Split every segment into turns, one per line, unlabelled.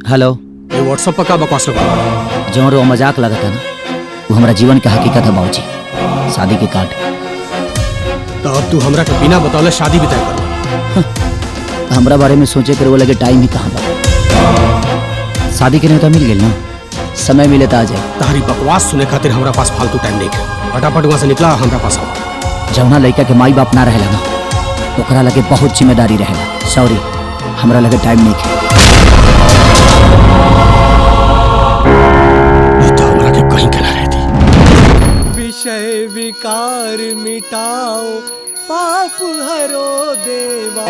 Hello.
ये WhatsApp पर का बकवास लगा?
जो रो मजाक लगा था ना, वो हमारा जीवन का हकीकत है बाबूजी। शादी के कार्ड।
तो अब तू हमरा के बिना बतौले शादी भी तय कर।
हमरा बारे में सोचे कर वो लगे टाइम ही कहाँ बा। शादी के न्योता मिल गई ना, समय मिले तो आ जाए।
तारी बकवास सुने खातिर हमरा पास फालतू टाइम नहीं है। फटाफट वहाँ से निकला, हमरा पास आओ।
जौना लड़का के माई बाप ना रहेला ना, ओकरा लगे बहुत जिम्मेदारी रहेला। सॉरी, हमरा लगे टाइम नहीं है।
तो हमरा के कहीं के ना रहती।
विषय विकार मिटाओ, पाप हरो देवा,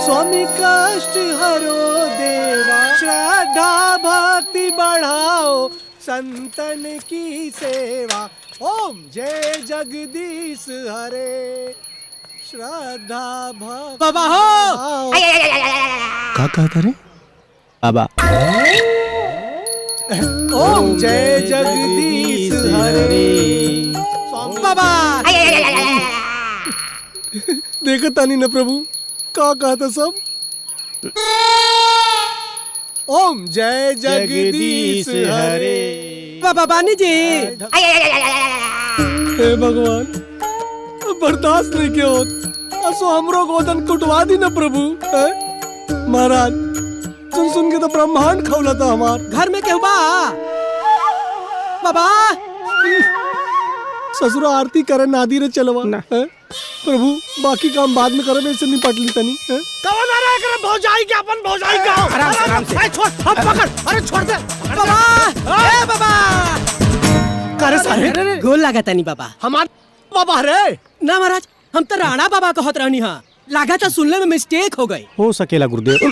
स्वामी कष्ट हरो देवा, श्रद्धा भक्ति बढ़ाओ, संतन की सेवा। ओम जय जगदीश हरे, श्रद्धा भक्ति। बाबा हो
का कहता रे बाबा?
ओम जय जगदीश हरे। बाबा देखो तानी न प्रभु का कहता सब। ओम जय जगदीश हरे। बाबा बानी जी। हे भगवान, बर्दाश्त नहीं क्यों होत। असो हमरो गोदन कुटवा दी न प्रभु। महाराज सुन सुन के तो ब्रह्मांड खौला था हमार। घर में क्यों बा? बाबा ससुरा आरती करे नादी रे चलवा ना। प्रभु बाकी काम बाद में करे, ऐसे निपट ली तनी। कवन आ रहा है करे भौजाई के, अपन भौजाई का। आराम से। अरे छोड़, अब पकड़। अरे छोड़ दे बाबा। ए बाबा करे सारे गोल लगा तनी बाबा। हमार बाबा रे ना महाराज, हम तो राणा बाबा कहत रहनी हां। लागा था सुनने में मिस्टेक हो गई।
हो सकेला गुरुदेव।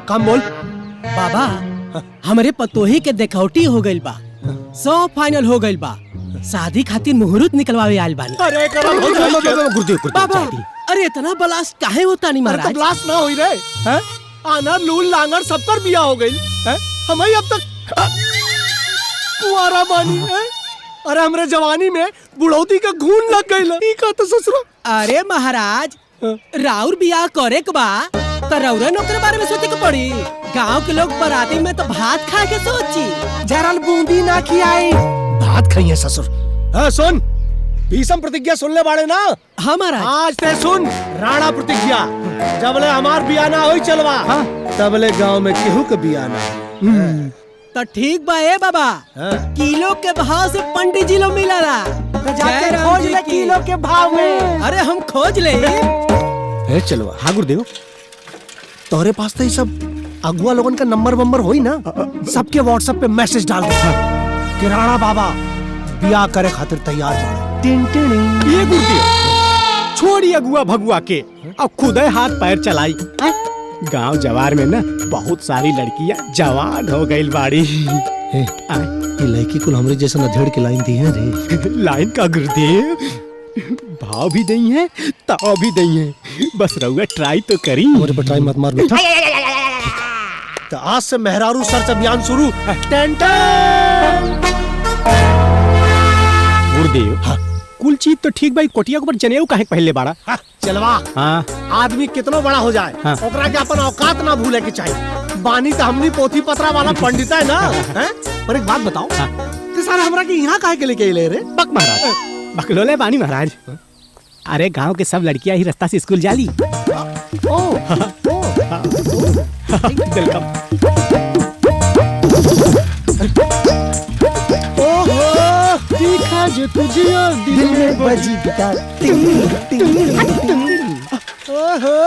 काम बोल बाबा। हमारे पतोही के देखौटी हो गइल बा, 100 फाइनल हो गइल बा। शादी खातिर मुहूर्त निकलवावे आइल बानी। अरे करम हो जाई
गुरुदेव
बाबा। अरे इतना ब्लास्ट काहे होता नहीं महाराज? ब्लास्ट ना होई रे हैं? आना लूल लांगर सब पर बिया हो गइल हैं। हम ही अब तक कुंवारा बानी हैं। अरे हमरे जवानी में बुढ़ौती का घून लग गइल। ई का तो ससुरा। अरे महाराज राउर बियाह करे के बा तो रौरा नौकर बारे में सोचे के पड़ी। गांव के लोग बराती में तो भात खा के सोची, जरल बूंदी ना खियाई। भात खाइए ससुर। सुन, भीषम प्रतिज्ञा सुनले बाड़े ना हमारा। आज ते सुन राणा प्रतिज्ञा। जबले हमार बिया ना होई चलवा, तबले गांव में केहू के बिया ना। तो ठीक बा ए बाबा। किलो के भाव से पंडित जी लो मिलाला। जाके खोज ले किलो के भाव में। अरे हम खोज ले।
चलवा।
हाँ गुरुदेव, तोहरे पास तो ये सब अगुआ लोगन का नंबर वंबर होई ना, सबके व्हाट्सएप पे मैसेज डाल दे कि राणा बाबा बियाह करे खातिर तैयार बाड़े। Tin tin.
ये गुरुदेव छोड़ी अगुआ भगुआ के, अब खुद हाथ पैर चलाई। गांव जवार में ना बहुत सारी लड़कियां जवान हो गई बाड़ी।
ये लड़की कुल हमरे जैसा अधेड़ के लाइन दी है रे।
लाइन का गुरुदेव, भाव भी नहीं है, ताव भी नहीं है। बस रहुआ ट्राई तो करी।
हमारे पर ट्राई मत मार बेटा। तो आज से मेहरारू सर्च अभियान शुरू।
गुरुदेव हाँ। कुल चीज तो ठीक भाई, कोटिया के ऊपर जनेऊ काहे पहले बाड़ा?
चलवा।
हाँ।
आदमी कितना बड़ा हो जाए,
हाँ।
ओकरा के अपन औकात ना भूले के चाहिए। बानी तो हमनी पोथी पत्रा वाला पंडित है ना। हैं? पर एक बात बताओ, कि सारा हमरा के यहाँ काहे के लेके ले रे?
बक महाराज, बकलोले बानी महाराज। अरे गांव के सब लड़कियां ही रास्ता से स्कूल जाली। वेलकम।
ओहो देखा जो तुझे दिल में बजी गिटार। ओहो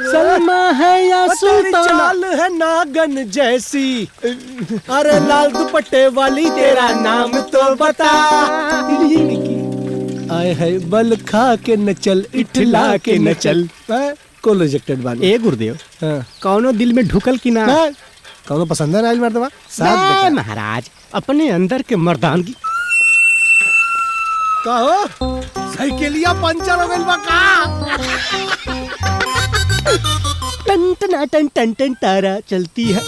सलमा है या सुल्तान, चाल है नागन जैसी। अरे लाल दुपट्टे वाली तेरा नाम तो बता। आए है बल खा के न चल, इठला के न चल। को रिजेक्टेड बानी।
ए गुरुदेव कौनो दिल में ढुकल की ना?
कौनो पसंद है राज मर्दवा?
साथ महाराज अपने अंदर के मर्दानगी।
कहो साइकिलिया पंचर हो गइल बा का? टन टन टन टन टन तारा चलती है।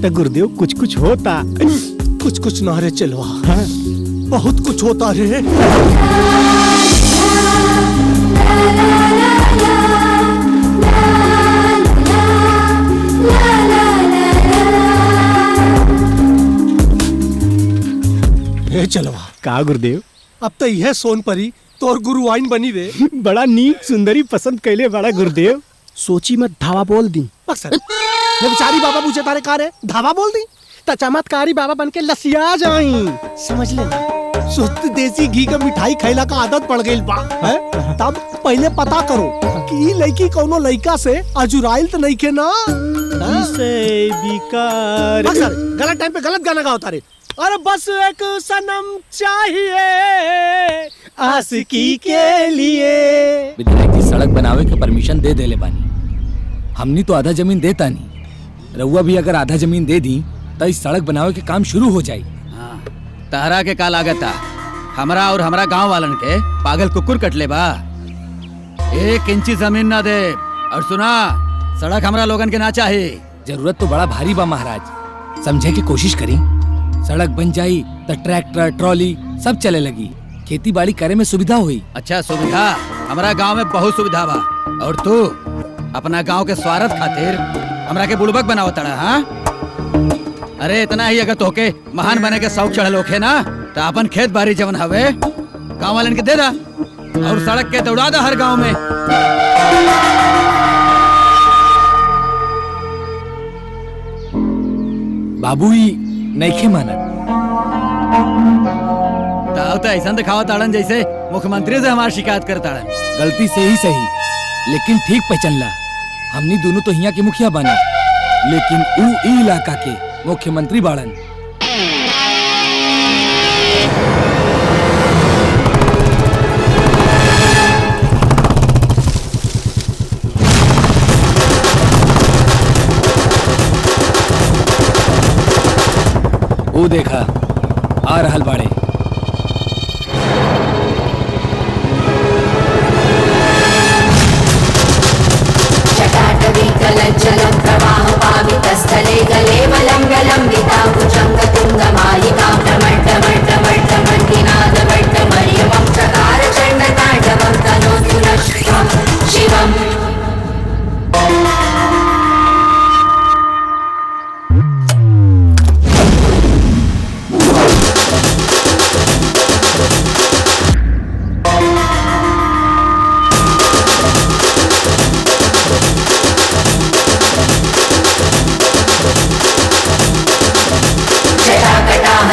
तो गुरुदेव कुछ कुछ होता।
कुछ कुछ ना रे चलवा, बहुत कुछ होता रे। हे चलवा
का गुरुदेव?
अब तो यह सोनपरी तोर गुरु आइन बनी रे।
बड़ा नीक सुंदरी पसंद कैले बड़ा गुरुदेव। सोची मत धावा बोल दी।
अक्सर ये बेचारी बाबा पूछे तारे का रे धावा बोल दी तो चमत्कारी बाबा बन के लसिया जाई। समझ ले शुद्ध देसी घी का मिठाई खैला का आदत पड़ गई बा है? तब पहले पता करो कि लड़की कौनो लड़का से अजुराइल तो नहीं के ना।
से बिकार
अक्सर गलत टाइम पे गलत गाना गाओ तारे। अरे बस एक सनम चाहिए आशिकी के लिए।
विधायक जी सड़क बनावे के परमिशन दे देले बानी। हमनी तो आधा जमीन देता नहीं, रउआ भी अगर आधा जमीन दे दी तो इस सड़क बनावे के काम शुरू हो जाए।
हाँ, तहरा के का लागत था? हमरा और हमरा गांव वालन के पागल कुकुर कट ले बा। 1 इंची जमीन ना दे। और सुना, सड़क हमरा लोगन के ना चाहे।
जरूरत तो बड़ा भारी बा महाराज, समझे की कोशिश करी। सड़क बन जाई तो ट्रैक्टर ट्रॉली सब चले लगी, खेती बाड़ी करे में सुविधा हुई।
अच्छा सुविधा? हमरा गांव में बहुत सुविधा बा। और तू अपना गांव के स्वार्थ खातिर हमरा के बुड़बक बनाओ तड़ा। हाँ, अरे इतना ही अगर तोके महान बने के शौक चढ़ल होखे ना तो अपन खेत बाड़ी जवन हवे गांव वालन के दे दा और सड़क के दौड़ा दा हर गांव में।
बाबू ही नइखे मानत।
तो ऐसा दिखावा ताड़न जैसे मुख्यमंत्री से हमारी शिकायत कर ताड़न।
गलती से ही सही, लेकिन ठीक पहचानला। हमनी दोनों तो हिया के मुखिया बने, लेकिन ऊ ई इलाका के मुख्यमंत्री बाड़न। वो देखा आ रहल बाड़े।
जलं प्रवाह पावितस्थले गले वलम्बिता भुजङ्गतुङ्गमालिका भ्रमट्टमट्टमट्टमट्टिनादमट्टमर्यमं चकार चण्डताण्डवं तनोतु नः शिवम्।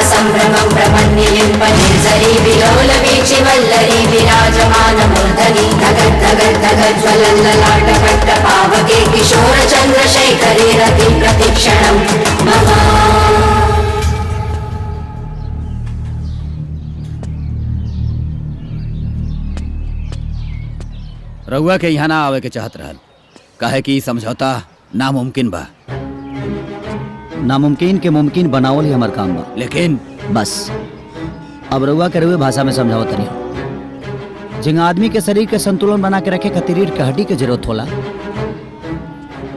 संभ्रमं ब्रह्मण्यलिम्पनिर्झरी विलोलवीचि वल्लरी विराजमानमूर्धनि धगद् धगद् धगद् ज्वलल्ललाटपट्टपावके किशोरचन्द्रशेखरे रतिं प्रतीक्षणं मम।
रउआ के यहाँ ना आवे के चाहत रहल, काहे कि समझौता नामुमकिन बा।
नामुमकिन के मुमकिन बनावल ही हमार काम बा।
लेकिन
बस अब रउआ के रउए भाषा में समझावत नहीं। जिंगा आदमी के शरीर के संतुलन बना के रखे खातिर रीढ़ के हड्डी के जरूरत होला,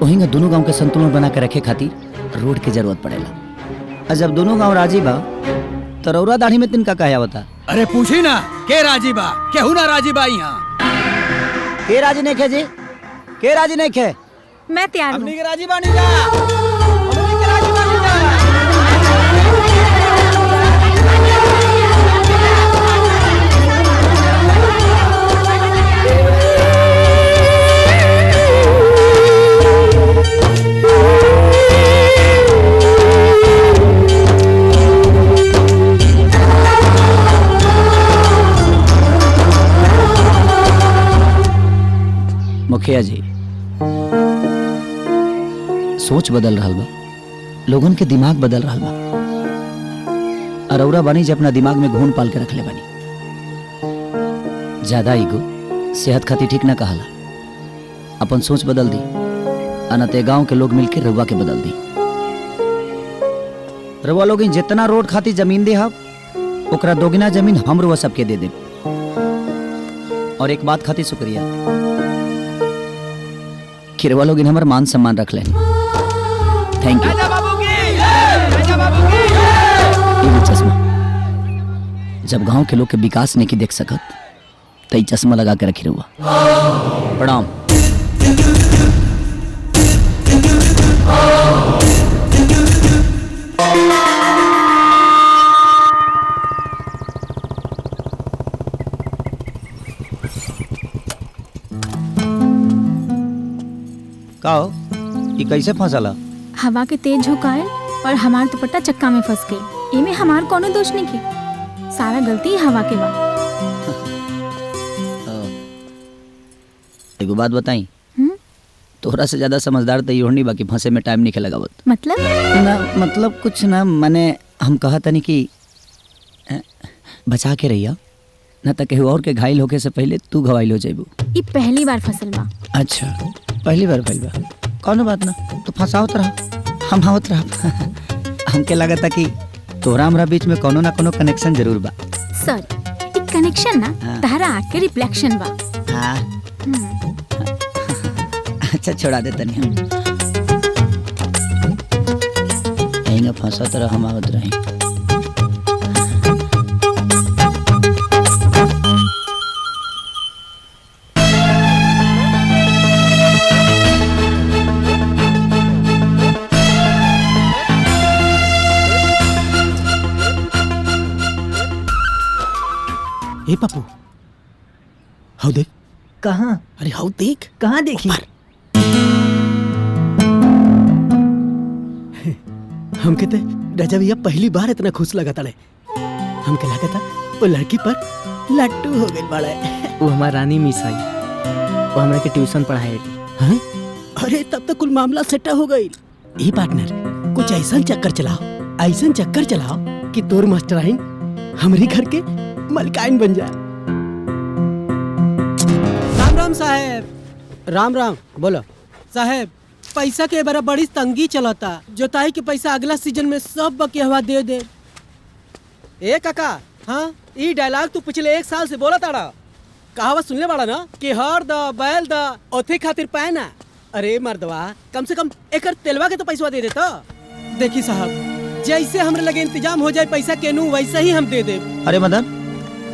वहीं दोनों गांव के संतुलन बना के रखे खातिर रोड की जरूरत पड़ेला। और जब दोनों गांव राजी बा तो रउरा दाढ़ी में तिनका कहा बता।
अरे पूछी ना के राजी बा, केहू ना राजी बा यहाँ।
के राजी नहीं खे जी? के राजी नहीं खे?
मैं तैयार हूँ।
के राजी बानी जा। मुखिया जी, सोच बदल रहा बा, लोगन के दिमाग बदल रहा बा। अरौरा बानी जे अपना दिमाग में घून पाल के रख ले बानी। ज्यादा ईगो सेहत खातिर ठीक ना कहला। अपन सोच बदल दी, अनते गांव के लोग मिलकर रउआ के बदल दी। रउआ लोग जितना रोड खातिर जमीन दे हब ओकरा दोगुना जमीन हम रउआ सबके दे दे। और एक बात खातिर शुक्रिया कि रउआ लोग हमार मान सम्मान रख लेनी। Thank you. जब गांव के लोग के विकास नहीं की देख सकत तई चश्मा लगा के रखी रहुआ। प्रणाम। का हो ये कैसे फंसला?
हवा के तेज झोंकाए और हमार दुपट्टा चक्का में फंस गई। इमे हमार कोनो दोष नहीं की, सारा गलती हवा के बा।
एगो बात बताई, तोहरा से ज्यादा समझदार तो योड़नी बाकी फंसे में टाइम नहीं लगावत।
मतलब
ना मतलब कुछ ना, मैंने हम कहा तनी कि बचा के रहिया ना तो केहू और के घायल होके से पहले तू घवाइल हो जाइबू।
ये पहली बार फसल बा।
अच्छा पहली बार भइल बा, कौनो बात ना, तो फंसावत रहा, हम आवत रहा। हमके लगता कि तोहरा हमरा बीच में कोनो ना कोनो कनेक्शन जरूर बा।
सर एक कनेक्शन ना तारा आँख के रिफ्लेक्शन बा।
हाँ अच्छा छोड़ा दे तनी हम यहीं फंसा तरह हम आवत रही।
ए पप्पू, हाउ देख।
कहाँ?
अरे हाउ देख।
कहाँ देखी?
हम कहते राजा भैया पहली बार इतना खुश लगा तड़े। हम के लगा था वो लड़की पर लट्टू हो गई बड़ा।
वो हमार रानी मिस आई, वो हमरा के ट्यूशन पढ़ाए।
हाँ? अरे तब तक कुल मामला सेटा हो गई। ए पार्टनर कुछ ऐसा चक्कर चलाओ, ऐसा चक्कर चलाओ कि तोर मास्टराइन हमारे घर के मलकाइन बन जाए। राम राम साहेब। राम राम। बोलो साहेब, पैसा के बड़ा बड़ी तंगी चलता। जोताई के पैसा अगला सीजन में सब बकेहवा दे दे। ए काका, हाँ ये डायलॉग तू पिछले 1 साल से बोला ताड़ा। कहावत सुनले बाड़ा ना कि हर द बैल द ओथे खातिर पैना। अरे मर्दवा कम से कम एकर तेलवा के तो पैसा दे देता। देखी साहब, जैसे हमरे लगे इंतजाम हो जाए पैसा के नू वैसे ही हम दे दे।
अरे मदन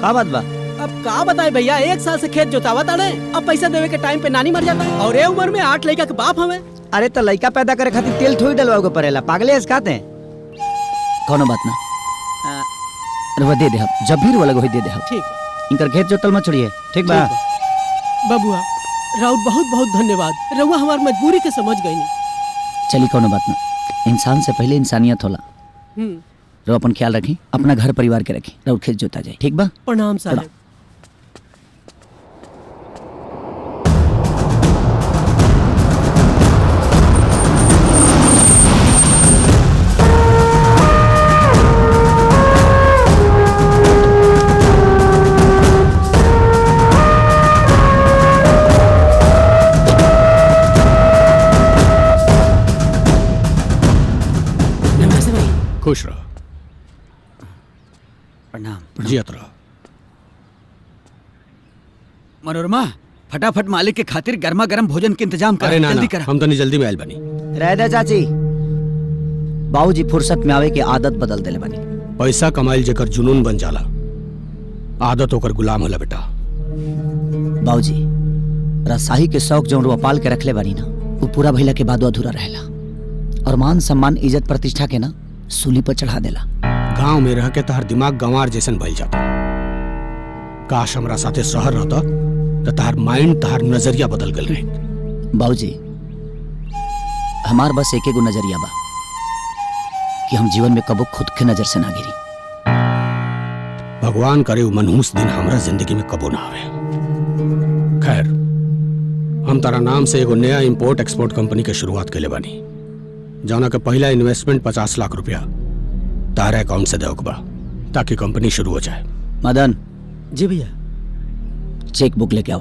का बात बा?
अब का बताए भैया, 1 साल से खेत जोतावा ताड़े, अब पैसा देवे के टाइम पे नानी मर जाता और ये उम्र में 8 लड़का के बाप हमें।
अरे तो लड़का पैदा करे खातिर तेल थोड़ी डलवाओगे पड़ेला, पागले है खाते। कौनो बात ना, अरे वो दे दे, जब भी वो लगे दे दे।
ठीक।
इनकर खेत जोतल मत छोड़िए, ठीक बा?
बबुआ राउत बहुत बहुत धन्यवाद। रउआ हमार मजबूरी के समझ गई।
चली कौनो बात ना, इंसान से पहले इंसानियत होला। रो अपन ख्याल रखी, अपना घर परिवार के रखी, राउत खेत जोता जाए, ठीक बा?
प्रणाम साहब।
खुश रहो।
प्रणाम।
जियत रहो।
मनोरमा फटाफट मालिक के खातिर गर्मा गर्म भोजन के इंतजाम कर।
अरे ना
जल्दी
ना,
करा।
हम तो नहीं जल्दी में आयल बनी।
रह दे चाची, बाबूजी फुर्सत में आवे के आदत बदल देले बनी।
पैसा कमाइल जेकर जुनून बन जाला, आदत होकर गुलाम होला बेटा।
बाबूजी रसाही के शौक जो रुआ पाल के रखले बानी ना, वो पूरा भइला के बाद अधूरा रहेला और मान सम्मान इज्जत प्रतिष्ठा के ना सूली पर चढ़ा देला।
गांव में रह के तहर दिमाग गंवार जैसन भइल जाता। काश हमरा साथे शहर रहता तो तहर माइंड, तहर नजरिया बदल गल रहे।
बाबूजी हमार बस एक एगो नजरिया बा कि हम जीवन में कबो खुद के नजर से ना गिरी।
भगवान करे वो मनहूस दिन हमरा जिंदगी में कबो ना आवे। खैर, हम तारा नाम से एगो नया इंपोर्ट एक्सपोर्ट कंपनी के शुरुआत के ले बानी, जौना के पहला इन्वेस्टमेंट 50 लाख रुपया तारा अकाउंट से देवक बा ताकि कंपनी शुरू हो जाए।
मदन
जी भैया।
चेक बुक लेके आओ।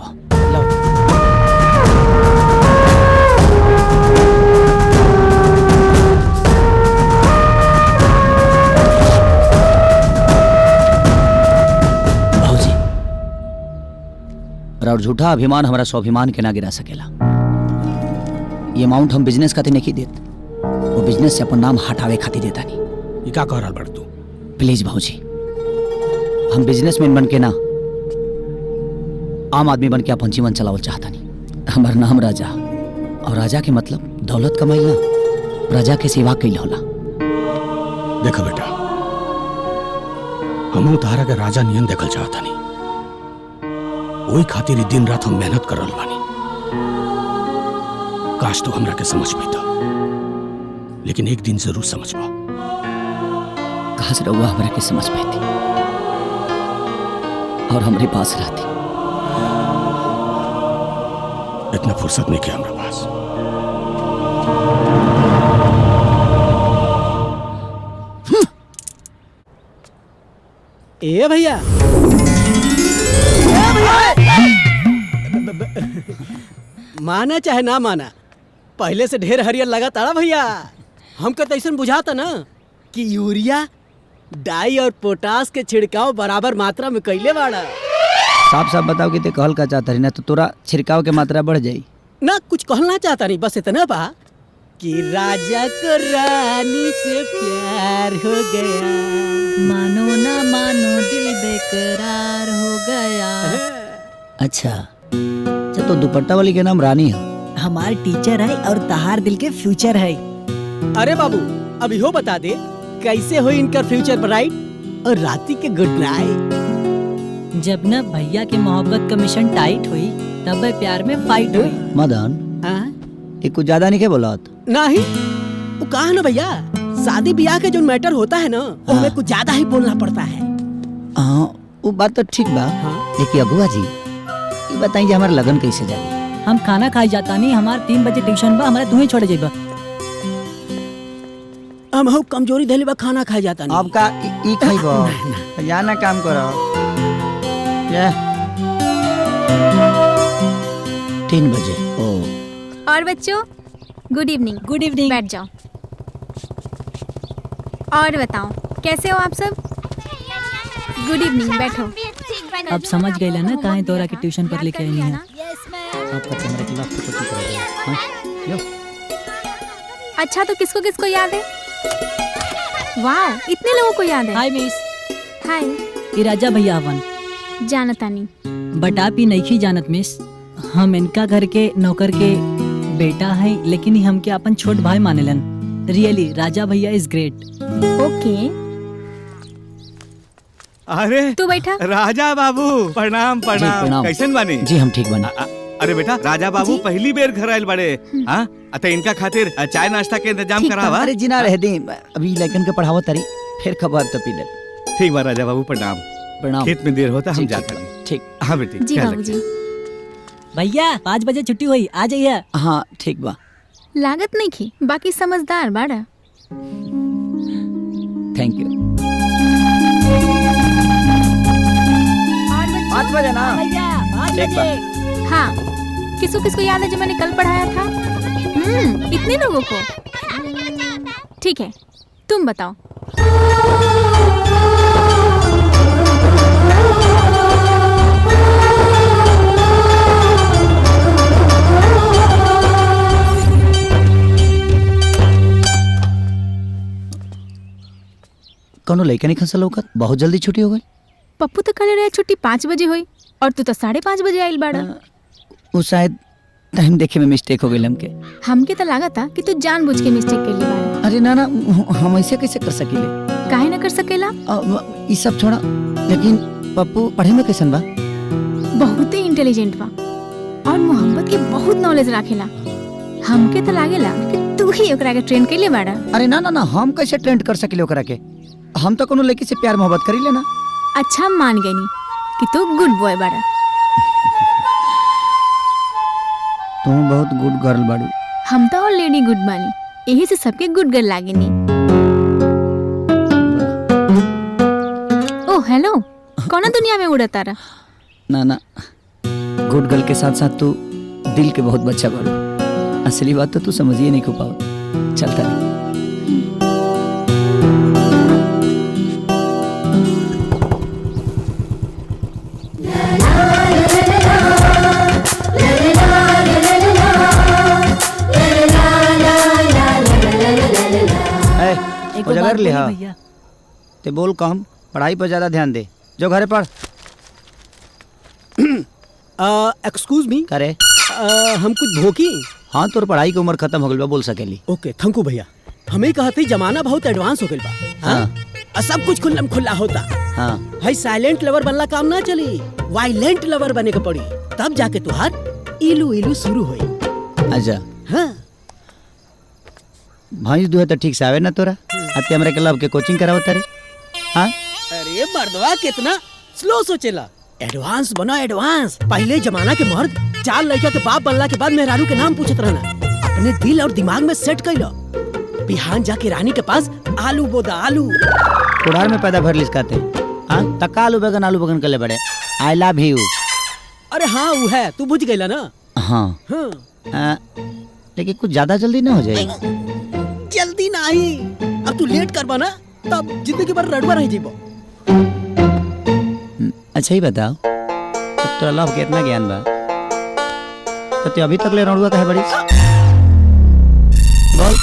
बाबूजी और झूठा अभिमान हमारा स्वाभिमान के ना गिरा सकेला। ये अमाउंट हम बिजनेस खातिर नहीं देत, वो बिजनेस से अपन नाम हटावे खातिर देता नहीं।
ये क्या कह रहा बड़ तू?
प्लीज भाऊजी, हम बिजनेसमैन बन के ना आम आदमी बन के अपन जीवन चलावल चाहता नहीं। हमार नाम राजा, और राजा के मतलब दौलत कमाई ना, प्रजा के सेवा कैल होला।
देखो बेटा, हम तारा के राजा नियन देखल चाहता नहीं, वही खातिर ही दिन रात हम मेहनत कर रहल बानी। काश तो हमरा के समझ में था, लेकिन एक दिन जरूर समझ पा।
कहा से रहुआ हमरा के समझ पाती और हमारे पास रहती।
इतना फुर्सत नहीं किया हमारे पास।
ए भैया, माना चाहे ना माना, पहले से ढेर हरियर लगा ताड़ा भैया। हमको तो ऐसा बुझाता ना कि यूरिया, डाई और पोटास के छिड़काव बराबर मात्रा में कैले बाड़ा।
साफ साफ बताओ कि ते कहल का चाहता रही ना, तो तोरा छिड़काव के मात्रा बढ़ जाई
ना। कुछ कहना चाहता नहीं, बस इतना बा कि राजा को रानी से प्यार हो गया,
मानो ना मानो दिल बेकरार हो गया।
अच्छा तो दुपट्टा वाली के नाम रानी है।
हमार टीचर है और तहार दिल के फ्यूचर है।
अरे बाबू, अभी हो बता दे कैसे हो इनका फ्यूचर ब्राइट और राती के गुड नाइट।
जब न भैया के मोहब्बत का मिशन टाइट हुई, तब प्यार में फाइट हुई।
मदन, एक कुछ ज्यादा नहीं के बोला?
नहीं, वो कहा ना भैया, शादी ब्याह के जो मैटर होता है ना, उसमें कुछ ज्यादा ही बोलना पड़ता है।
वो बात तो ठीक बा, लेकिन अगुआ जी ये बताइए हमारा लगन कैसे जाए?
हम खाना खाई जाता नहीं, हमार 3 बजे ट्यूशन बा, हमारा तुम्हें छोड़े जाइबा।
हम हो कमजोरी धैले बा, खाना खाई जाता नहीं।
आपका ई खाइबो जाना काम करो क्या 3 बजे? ओ।
और बच्चों गुड इवनिंग।
Good evening.
बैठ जाओ और बताओ कैसे हो आप सब? गुड इवनिंग, बैठो।
अब समझ गए ना काहे तोरा के ट्यूशन पर लेके आई है।
आपका कैमरे के लाभ तो करेगा।
अच्छा तो किसको किसको याद है? वाह, इतने लोगों को याद है।
Hi miss.
हाय।
ये राजा भैया हवन।
जानता नहीं।
बट आप ही नहीं जानत मिस, हम इनका घर के नौकर के बेटा है, लेकिन ही हमके अपन छोट भाई मानेलन। रियली राजा भैया इज ग्रेट।
ओके
अरे
तू बैठा।
राजा बाबू प्रणाम प्रणाम। कैसन बानी?
जी हम ठीक बानी।
अरे बेटा, राजा बाबू पहली बेर घर आयल बड़े। हाँ, अतः इनका खातिर चाय नाश्ता के इंतजाम करावा।
अरे जी ना रह दी, अभी लेकिन के पढ़ावा तारी, फिर खबर तो पी ले।
ठीक बा राजा बाबू, प्रणाम
प्रणाम।
खेत में देर होता, हम जाते हैं।
ठीक।
हाँ बेटी।
जी बाबूजी।
भैया 5 बजे छुट्टी हुई, आ जाइए।
हाँ ठीक बा।
लागत नहीं की, बाकी समझदार बाड़ा।
Thank you.
5
बजे ना?
भैया 5 बजे।
हाँ, किसको किसको याद है जो मैंने कल पढ़ाया था? इतने लोगों को? ठीक है, तुम बताओ।
कौनो लड़का नहीं खसल होकर बहुत जल्दी छुट्टी हो गई।
पप्पू तो कल रहे छुट्टी 5 बजे हुई और तू तो 5:30 बजे आइल बाड़ा।
वो शायद टाइम देखे में मिस्टेक हो गई हमके।
हमके तो लगा था कि तू जानबूझ के मिस्टेक कर ली बाड़ा।
अरे ना ना, हम ऐसे कैसे कर सकेले?
काहे ना कर सकेला?
ये सब छोड़ा, लेकिन पप्पू पढ़े में कैसन बा?
बहुत ही इंटेलिजेंट बा और मोहब्बत के बहुत नॉलेज रखेला। हमके तो लागेला कि तू ही ओकरा के ट्रेन के लिए बाड़ा।
अरे ना ना ना, हम कैसे ट्रेन कर सकेले ओकरा के? हम तो कोनो लड़की से प्यार मोहब्बत करी लेना।
अच्छा मान गई नी कि तू गुड बॉय बाड़ा।
तुम बहुत गुड गर्ल बाड़ू।
हम तो ऑलरेडी गुड बानी, यही से सबके गुड गर्ल लागे नी। ओह हेलो, कौन दुनिया में उड़ता रहा?
ना ना, गुड गर्ल के साथ साथ तू दिल के बहुत बच्चा बाड़ू। असली बात तो तू समझिए नहीं को पाओ। चलता नहीं।
एक बार
ले हाँ।
भैया
ते बोल कम, पढ़ाई पर ज्यादा ध्यान दे। जो घरे पढ़।
एक्सक्यूज मी,
करे
हम कुछ भोकी।
हाँ, तोर पढ़ाई की उम्र खत्म हो गई बा, बोल सकेली।
ओके, थैंक यू भैया। हमें कहते जमाना बहुत एडवांस हो गइल बा। हाँ, सब कुछ खुल्लम खुल्ला होता।
हाँ,
भाई साइलेंट लवर बनला काम ना चली, वायलेंट लवर बने के पड़ी, तब जाके तुहार इलू इलू शुरू होई।
अच्छा।
हाँ,
भैंस दुहे तो ठीक से आवे ना तोरा। अते हमरे क्लब के कोचिंग करावत रे। हाँ,
अरे मर्दवा कितना स्लो सोचेला। एडवांस बनो एडवांस। पहले जमाना के मर्द 4 लड़का के बाप बनला के बाद मेहरारू के नाम पूछत रहना। अपने दिल और दिमाग में सेट कइलो, बिहान जाके रानी के पास आलू बोदा आलू।
कुड़ार में पैदा भर लिसकाते। हाँ, तक्का आलू बैगन कर ले बड़े। आई लव यू।
अरे हाँ, वो है, तू बुझ गइला ना।
हाँ,
हाँ।
लेकिन कुछ ज्यादा जल्दी ना हो जाए।
जल्दी नहीं, अब तू लेट करबा ना तब जिंदगी भर रड़वा रह जीबो।
अच्छा ही बताओ, तो तोरा लव के इतना ज्ञान बा तो तू अभी तक ले रड़ुआ कहे बड़ी? बोल,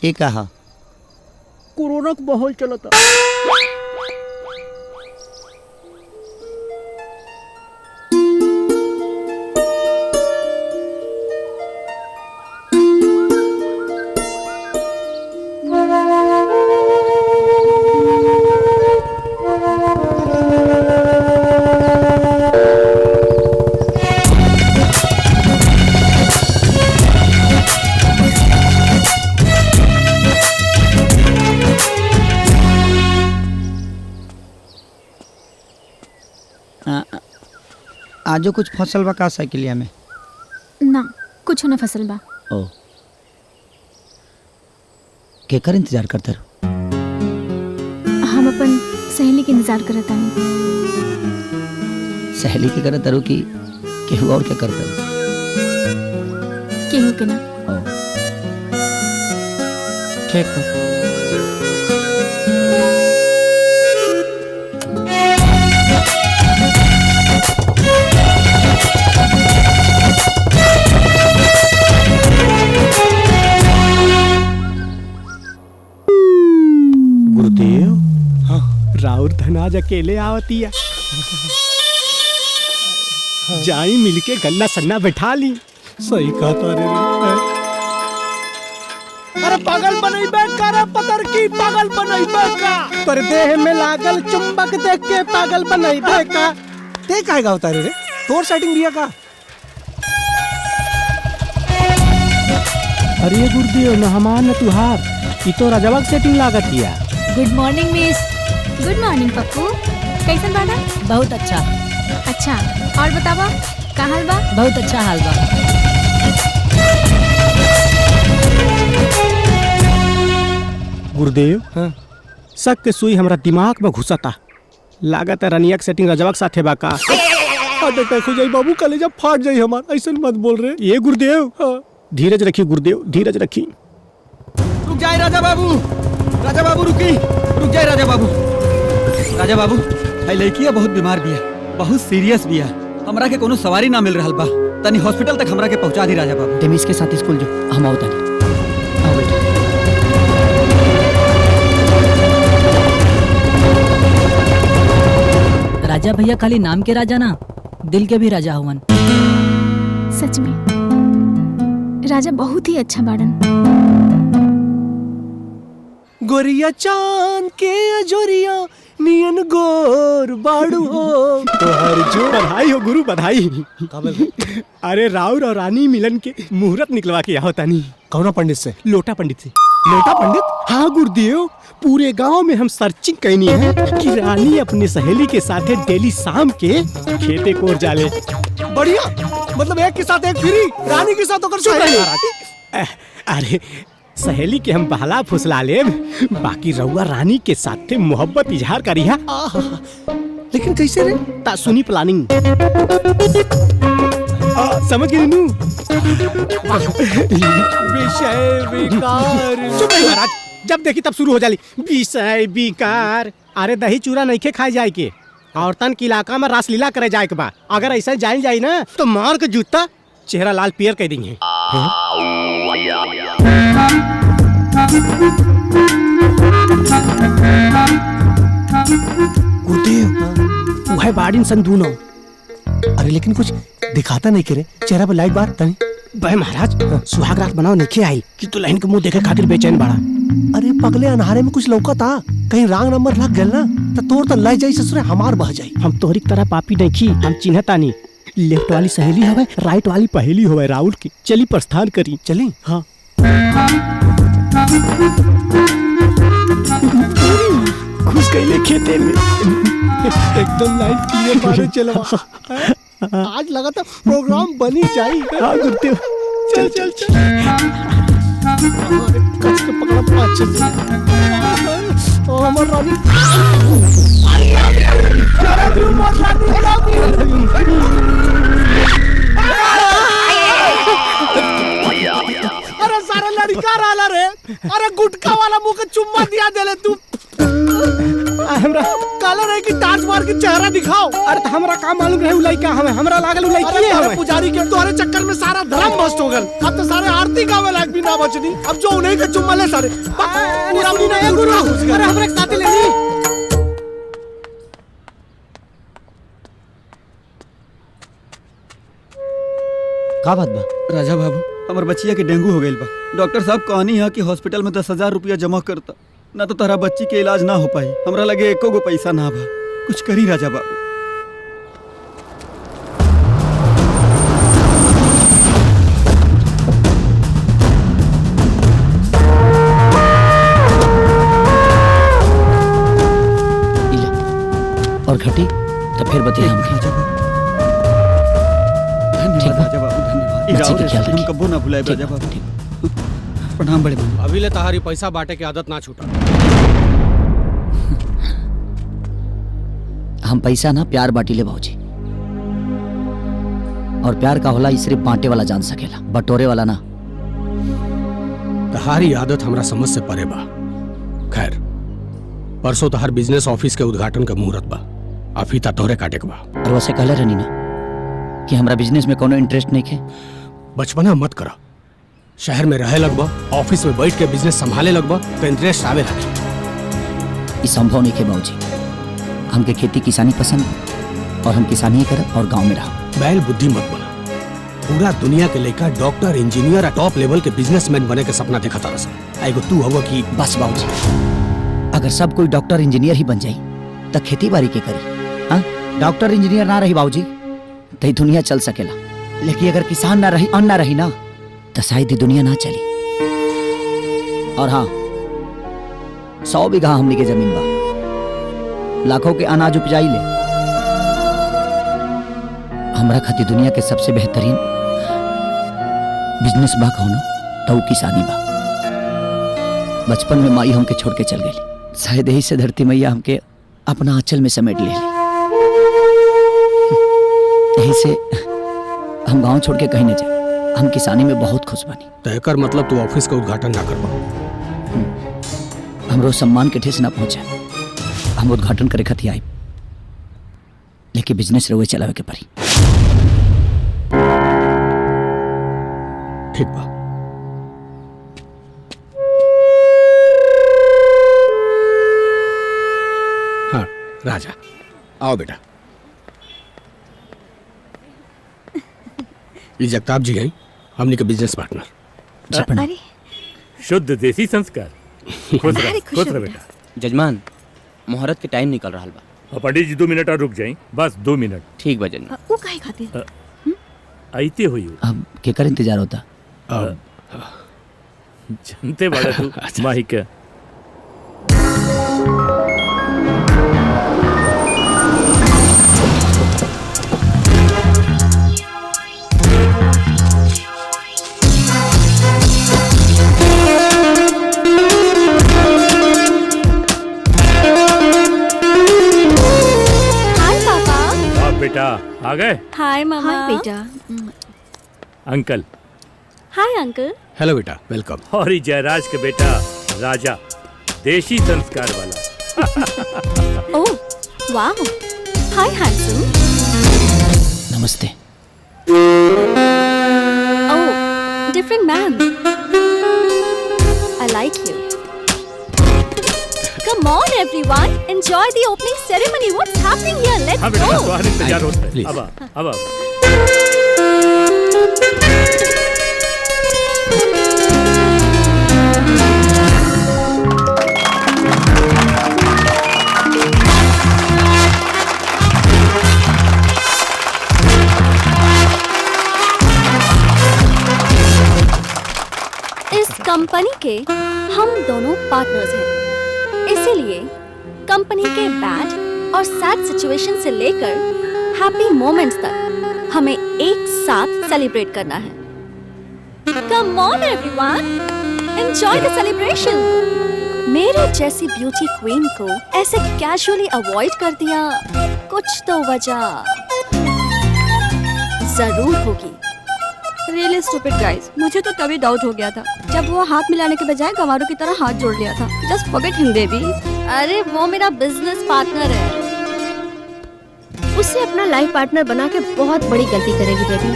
ये कहा
कोरोना का माहौल चलता।
आजो कुछ फसल बा का साइकिलिया में?
ना, कुछ न फसल बा।
ओ, केकर इंतजार करते रहो?
हम अपन सहेली के इंतजार करत तानी।
सहेली के करत रहो कि केहू और के करते रहो?
केहू के ना।
ओ, ठीक है।
राउर धनाज अकेले आवतिया। जाई मिलके गन्ना सन्ना बैठा ली। सही कहता रे। अरे पागल बनैबे कर, पतर की पागल बनैबे का। पर देह में लागल चुंबक देख के पागल बनैबे का। ते काहे गावता रे? तोर सेटिंग दिया का? अरे गुरुदेव न हमार न तुहार, ई तो राजवा के सेटिंग लागत हिया।
Good morning miss. Good morning Pappu, कैसन बाड़ा?
बहुत अच्छा।
अच्छा, और बतावा का हाल बा?
बहुत अच्छा हाल बा।
गुरुदेव, हाँ? शक के सुई हमरा दिमाग में घुसता। लागत है रनिया के सेटिंग रजवा के साथे बा का। अटक हो जाई बाबू, कलेजा फाट जाई हमार। ऐसा मत बोल रहे। ये गुरुदेव, हाँ। धीरज रखी गुरुदेव, धीरज रखी।
रुक जाए राजा बाबू, राजा बाबू रुकी, रुक जाए राजा बाबू। राजा बाबू, भाई लड़किया बहुत बीमार बिया, बहुत सीरियस बिया। हमरा के कोनो सवारी ना मिल रहल बा, तनी हॉस्पिटल तक हमरा के पहुंचा दी राजा बाबू।
तेमिस के साथ स्कूल जो हम आओ तनी। आओ बेटा।
राजा भैया खाली नाम के राजा ना, दिल के भी राजा हुवन।
सच में राजा बहुत ही अच्छा बाड़न।
गोरिया चांद के अजोरिया नियन गोर बाड़ू हो। तोहर जो बधाई हो गुरु, बधाई। अरे राउर और रानी मिलन के मुहूर्त निकलवा के यहाँ तानी। कौन पंडित से? लोटा पंडित से। लोटा पंडित? हाँ गुरुदेव, पूरे गांव में हम सर्चिंग करनी है कि रानी अपने सहेली के साथ डेली शाम के खेते कोर जाले। बढ़िया, मतलब एक के साथ एक फ्री, रानी के साथ होकर सहेली। अरे सहेली के हम बहला फुसला लेब, बाकी रउआ रानी के साथ मोहब्बत इजहार करिहा। लेकिन कैसे रे? ता सुनी प्लानिंग। समझ गई नू? विषय विकार। चुप रही महाराज, जब देखी तब शुरू हो जाली विषय विकार। अरे दही चूरा नहीं खे खाए जाए के, औरतन के इलाका में रासलीला करे जाए के बा। अगर ऐसा जाए जाए ना तो मार के जूता चेहरा लाल पियर कर देंगे। बाड़ीन सन दूनो। अरे लेकिन कुछ दिखाता नहीं करे, चेहरा पर लाइट बार तनी। भाई महाराज सुहाग रात बनाओ नहीं आई कि तू लाइन के मुंह देखे खातिर बेचैन बाड़ा। अरे पगले अनहारे में कुछ लौका था, कहीं रंग नंबर लग गया ना तो तोर तो लग जाई ससुरे हमार बह जाई। हम तोहरी तरह पापी नहीं की, हम चिन्हता नहीं। लेफ्ट वाली सहेली हवे, राइट वाली पहेली हवे राहुल की। चली प्रस्थान करी, चली। हाँ घुस गई खेते में। एकदम लाइन क्लियर बारे चलवा। आज लगा था प्रोग्राम बनी जाई। हाँ गुरुदेव, चल चल चल। कस के पकड़ा पाँच से। हमार रानी। अरे सारा लड़का राला रे। अरे गुटका वाला मुंह के चुम्मा दिया दे ले तू। हमरा काला रहे कि टार्च मार के चेहरा दिखाओ। अरे तो हमरा काम मालूम रहे उलाई क्या हमें, हमरा लागल उलाई किए हमें। पुजारी के तोरे चक्कर में सारा धर्म नष्ट हो गल। अब तो सारे आरती गावे लायक भी ना बचनी। अब जो उन्हीं के चुम्मा ले सारे पूरा मुंह ना गुरु। अरे हमरा साथ लेनी।
का बात बा?
राजा बाबू, हमार बच्चिया के डेंगू हो गइल बा। डॉक्टर साहब कहनी है कि हॉस्पिटल में 10,000 रुपया जमा करता, ना तो तारा बच्ची के इलाज ना हो पाई। हमरा लगे एको गो पैसा ना बा। कुछ करी राजा बाबू।
और घटी तो फिर बताइए हमके।
धन्यवाद राजा बाबू, धन्यवाद। हम कबो ना भुलाए राजा बाबू। प्रणाम बड़े बाबू।
अभी ले तहारी पैसा बांटे के आदत ना छूटा।
हम पैसा ना प्यार बांटी ले भाऊजी। और प्यार का होला सिर्फ बांटे वाला जान सकेला, बटोरे वाला ना।
तहारी आदत हमरा समझ से परे बा। खैर, परसों तहार बिजनेस ऑफिस के उद्घाटन का मुहूर्त बा। अफीता तोहरे काटे के बा।
और वैसे कहले रहनी ना कि हमरा बिजनेस में कोनो इंटरेस्ट नहीं है।
बचपना मत करा। शहर में रहे लगबा, ऑफिस में बैठ के बिजनेस संभाले लगबा तो इंटरेस्ट आवे लगी।
ये संभव नहीं है बाबूजी। हमके खेती किसानी पसंद और हम किसानी करब और गांव में रह।
बैल बुद्धि मत बना। पूरा दुनिया के लेकर डॉक्टर, इंजीनियर और टॉप लेवल के बिजनेसमैन बने के सपना देखा तारा सा। एगो तू हवा कि
बस बाबूजी, अगर सब कोई डॉक्टर इंजीनियर ही बन जाई तो खेती बाड़ी के करी। हाँ, डॉक्टर इंजीनियर ना रही बाबूजी तो दुनिया चल सकेला, लेकिन अगर किसान ना रही, अन्न ना रही ना तो शायद ही दुनिया ना चली। और हाँ, 100 बीघा हमनी के जमीन बा, लाखों के अनाज उपजाई ले। हमरा खातिर दुनिया के सबसे बेहतरीन बिजनेस बा कौनो तो वो किसानी बा। बचपन में माई हमके छोड़ के चल गई, शायद यही से धरती मैया हमके अपना आंचल में समेट ले ली। यही से हम गांव छोड़ के कहीं न जाए। हम किसानी में बहुत खुश बनी।
तय कर मतलब तू ऑफिस का उद्घाटन ना कर पाओ।
हमरो सम्मान के ठेस ना पहुंचे। हम उद्घाटन करे खातिर आई, लेकिन बिजनेस रहुए चलावे के पड़ी।
ठीक बा। हाँ राजा, आओ बेटा। ये जगताप जी हैं, हमने के बिजनेस पार्टनर।
अरे शुद्ध देसी संस्कार। खुश रह बेटा।
जजमान, मुहूर्त के टाइम निकल रहा बा।
पंडित जी 2 मिनट और रुक जाए, बस 2 मिनट।
ठीक बा जजमान।
वो काहे खातिर?
आईते हुई
अब केकर इंतजार होता?
जानते बड़ा तू माही का। बेटा आ गए?
हाय मामा।
हाय बेटा।
अंकल।
Hi uncle.
हेलो बेटा, वेलकम।
और ये जयराज के बेटा राजा, देसी संस्कार वाला।
ओह वाह, हाय हैंडसम।
नमस्ते।
ओह different man, I like you. Come on everyone, enjoy the opening ceremony. What's happening here? Let's
हाँ बेटा
go.
तुम्हारा इंतजार होता है।
Please.
अब
इस कंपनी के हम दोनों पार्टनर्स हैं, इसीलिए कंपनी के बैड और सैड सिचुएशन से लेकर हैप्पी मोमेंट्स तक हमें एक साथ सेलिब्रेट करना है। Come on everyone, enjoy the celebration. मेरे जैसी ब्यूटी क्वीन को ऐसे कैजुअली अवॉइड कर दिया, कुछ तो वजह जरूर होगी।
रियली स्टूपिड गाइस, मुझे तो तभी डाउट हो गया था जब वो हाथ मिलाने के बजाय गंवारों की तरह हाथ जोड़ लिया था। जस्ट फॉरगेट हिम बेबी।
अरे वो मेरा बिजनेस पार्टनर है।
उससे अपना लाइफ पार्टनर बना के बहुत बड़ी गलती करेगी बेबी।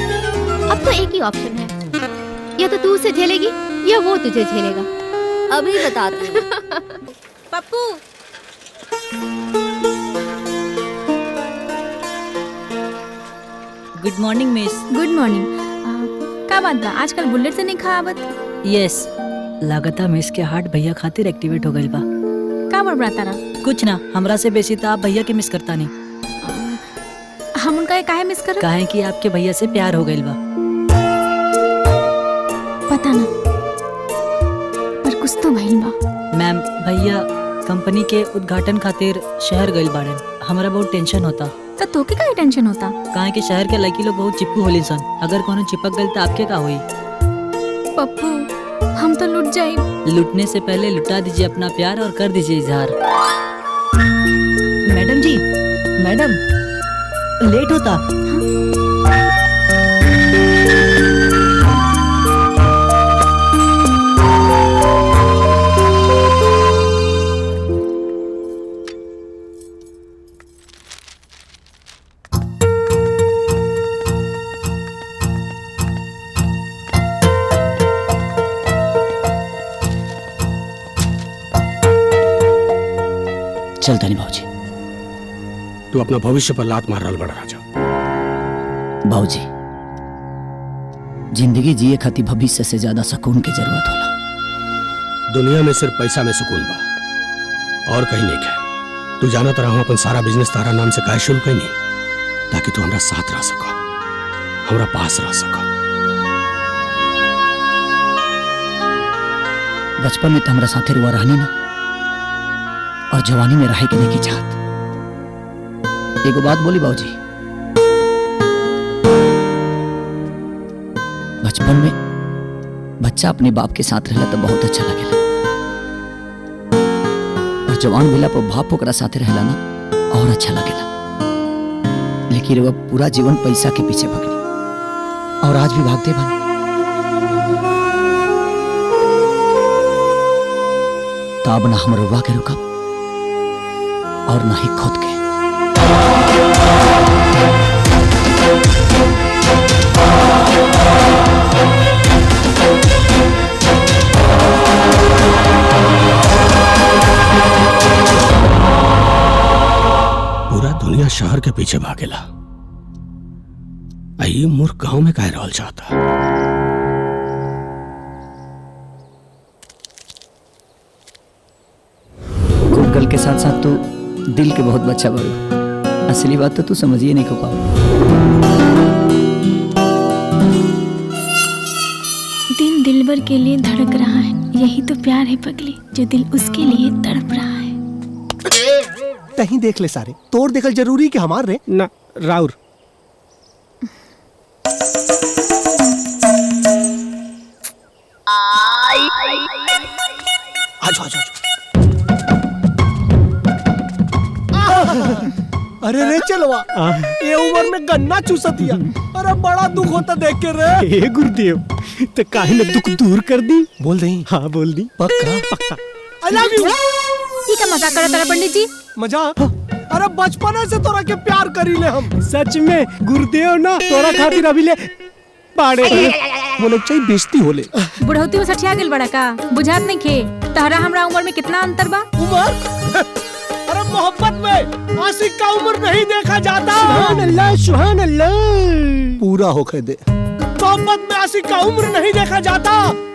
अब तो एक ही ऑप्शन है, या तो तू उसे झेलेगी या वो तुझे झेलेगा।
अभी बताती हूँ।
Pappu
good morning miss.
Good morning. का बात बा, आजकल बुलेट से नहीं खावत?
यस, लागता मिस के हार्ट भैया खातिर एक्टिवेट हो गइल बा।
का बड़बड़ा तारा?
कुछ ना, हमरा से बेसी तो आप भैया के मिस करता नहीं।
हम उनका ये काहे मिस करब?
काहे कि आपके भैया से प्यार हो गइल बा।
पता ना, पर कुछ तो भइल बा।
मैम, भैया कंपनी के उद्घाटन खातिर शहर गइल बाड़े। हमरा बहुत टेंशन होता।
तो तोके का टेंशन होता?
काहे कि शहर के लड़की लोग बहुत चिपकू होली सन। अगर कोनो चिपक गइल तो आपके का होई?
पप्पू, हम तो लुट जाए।
लुटने से पहले लुटा दीजिए अपना प्यार और कर दीजिए इजहार। मैडम जी, मैडम लेट होता।
चलता नहीं भाऊजी।
तू अपना भविष्य पर लात मार रहा बड़ा राजा।
भाऊजी, जिंदगी जिए खातिर भविष्य से ज्यादा सुकून की जरूरत होला।
दुनिया में सिर्फ पैसा में सुकून बा और कहीं नहीं है। तू जाना तरह हम अपन सारा बिजनेस तारा नाम से काहे शुरू कहीं, ताकि तू हमरा साथ रह सको, हमरा पास रह सको।
बचपन में तो हमरा साथे रुआ रहनी ना, और जवानी में रहे के नहीं की चाहत। एगो बात बोली बाबूजी, बचपन में बच्चा अपने बाप के साथ रहला तो बहुत अच्छा लगेला, और जवान भेला पर बाप ओकरा साथे रहला ना और अच्छा लगेला। लेकिन वो पूरा जीवन पैसा के पीछे भगनी, और आज भी भागते बनी। ताब ना हम रुआ के रुका और ना ही खुद के।
पूरा दुनिया शहर के पीछे भागेला, आई मूर्ख गांव में काहे रहल चाहता।
गूगल के साथ साथ तू दिल के बहुत बच्चा बड़ा। असली बात तो तू समझिए नहीं को पाओ।
दिल दिलबर के लिए धड़क रहा है, यही तो प्यार है पगली, जो दिल उसके लिए तड़प रहा है।
कहीं देख ले सारे, तोड़ देखल जरूरी कि हमार रे
ना राउर।
आजो आजो अरे रे चलवा, ये उम्र में गन्ना चूसतिया। अरे बड़ा दुख होता देख के रे।
हे गुरुदेव, तो काहे न दुख दूर कर दी।
बोल दई।
हाँ बोल दी।
पक्का
पक्का।
आई लव यू।
ये क्या मजाक करत रहा पंडित जी?
मजाक? अरे बचपन से तोरा के प्यार करी ले हम।
सच में गुरुदेव ना तोरा खातिर अभी ले पाड़े।
बोले चाहिए बेइज्जती होले।
बुढ़ौती में सठिया गेल बड़ा का बुझात नहीं खे तहरा हमरा उम्र में कितना अंतर बा।
उम्र अरे मोहब्बत में आशिक का उम्र नहीं देखा जाता। सुभान अल्लाह सुभान अल्लाह। पूरा होके दे। मोहब्बत में आशिक का उम्र नहीं देखा जाता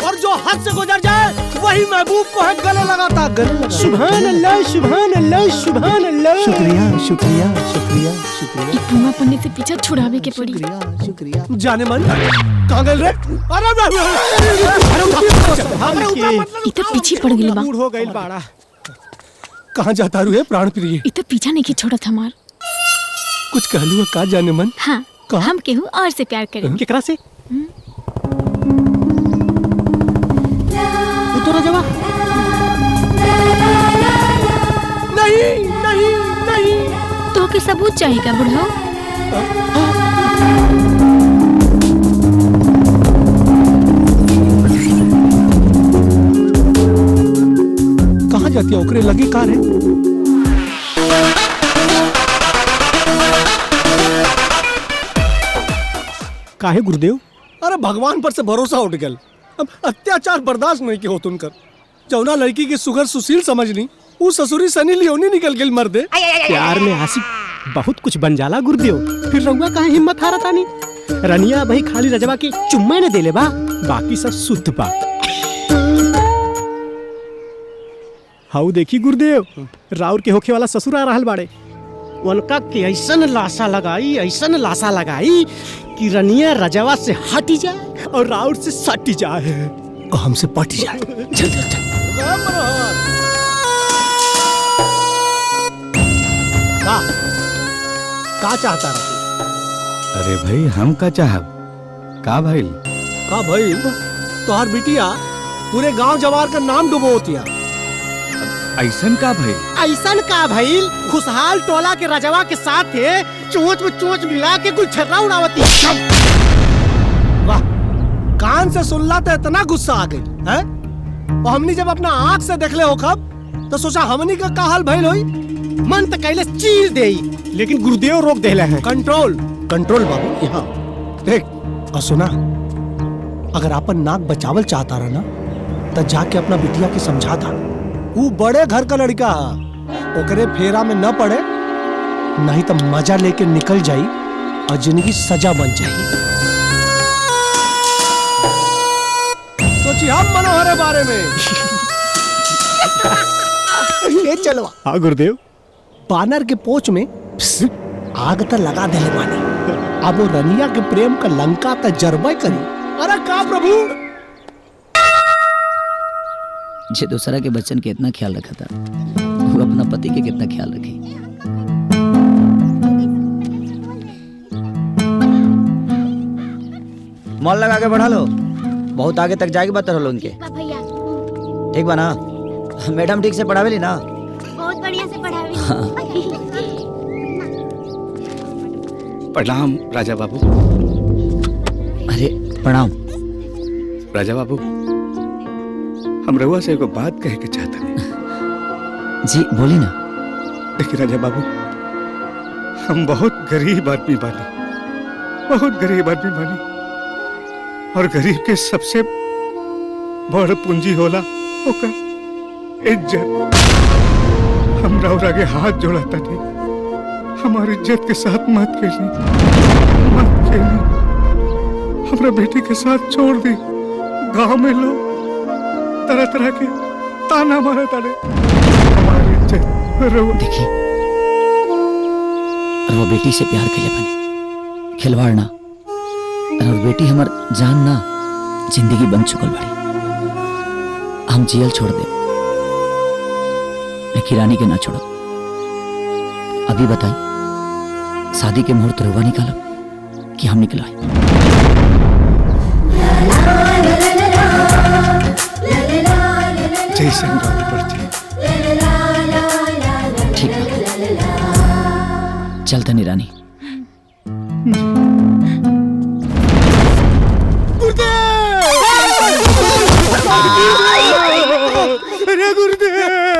और जो हद से गुजर जाए वही महबूब को है गले लगाता। गले सुभान अल्लाह सुभान अल्लाह सुभान अल्लाह। शुक्रिया शुक्रिया शुक्रिया शुक्रिया।
धुआं पन्ने से पीछा छुड़ावे के पड़ी।
शुक्रिया जाने मन कहाँ गए रे?
इतना पीछे पड़ गई बा।
हो गई बाड़ा। कहाँ जाता रू है प्राण प्रिय?
इतना पीछा नहीं छोड़ा था हमार।
कुछ कहलू का जाने मन?
हाँ हम केहू और से प्यार करें।
केकरा से? उतरो जवा। नहीं नहीं नहीं।
तो के सबूत चाहिए क्या बुढ़ाओ?
कहाँ जाती है? ओकरे लगी कार है। काहे गुरुदेव? अरे भगवान पर से भरोसा उठ गया। अब अत्याचार बर्दाश्त नहीं के होत उनकर। जौना लड़की की सुगर सुशील समझनी वो ससुरी सनी लियोनी निकल गई मर्दे।
प्यार में आशिक बहुत कुछ बन जाला गुरुदेव। फिर रउआ काहे हिम्मत हारा तानी? रनिया भाई खाली रजवा के चुम्मा ने देले बा, बाकी सब शुद्ध बा। हाउ देखी गुरुदेव, राउर के होखे वाला ससुर आ रहल बाड़े। उनका के ऐसन लाशा लगाई कि रनिया रजवा से हटी जाए और राउर से सटी जाए
और हमसे पटी जाए। चल चल चल। का चाहता रहा?
अरे भाई हम का चाहब का भइल?
का भइल? तोहार बिटिया पूरे गांव जवार का नाम डुबोतिया।
ऐसन का भइल?
ऐसन का भइल? खुशहाल टोला के रजवा के साथ है चोंच में चोंच मिला के कुल छर्रा उड़ावती।
वाह, कान से सुनला तो इतना गुस्सा आ गई है? और हमनी जब अपना आँख से देखले हो खब तो सोचा हमनी का हाल भइल होई।
मन तो कैले चीर दे, लेकिन गुरुदेव रोक देले हैं।
कंट्रोल कंट्रोल बाबू। यहाँ देख और सुना, अगर अपन नाक बचावल चाहता रहा ना तो जाके अपना बिटिया के समझा था। वो बड़े घर का लड़का ओकरे फेरा में न पड़े, नहीं तो मजा लेके निकल जाई और जिंदगी सजा बन जाएगी। सोची हम मनोहर बारे में। ये चलो।
हाँ गुरुदेव।
बानर के पोच में आग तो लगा दे मानी। अब वो रनिया के प्रेम का लंका तो जरबे करी। अरे का प्रभु,
जे दूसरा के बच्चन के इतना ख्याल रखा था, वो अपना पति के कितना ख्याल रखे। मॉल लगा के बढ़ा लो, बहुत आगे तक जाएगी बात रहो उनके। ठीक बा ना? मैडम ठीक से पढ़ावेली ना?
बहुत बढ़िया से पढ़ावेली।
हाँ।
प्रणाम राजा बाबू।
अरे प्रणाम
राजा बाबू, हम रउआ से एगो बात कहे के चाहते हैं।
जी बोली ना।
देखिए राजा बाबू, हम बहुत गरीब आदमी बानी, बहुत गरीब आदमी बानी, और गरीब के सबसे बड़ पूंजी होला ओकर इज्जत। हम रउआ के हाथ जोड़ा तानी, हमारी इज्जत के साथ मत खेली, मत खेली। हमरा बेटी के साथ छोड़ दी। गांव में लोग तरह तरह के ताना मारा तारे। हमारी इज्जत
देखिए, वो बेटी से प्यार के लिए बने, खिलवाड़ ना। और बेटी हमार जान ना जिंदगी बन चुकल बड़ी। हम जियल छोड़ दे, लेकिन रानी के ना छोड़ो। अभी बताई, शादी के मुहूर्त रुआ निकालो कि हम निकला?
जैसे
ठीक है, चलते नहीं रानी।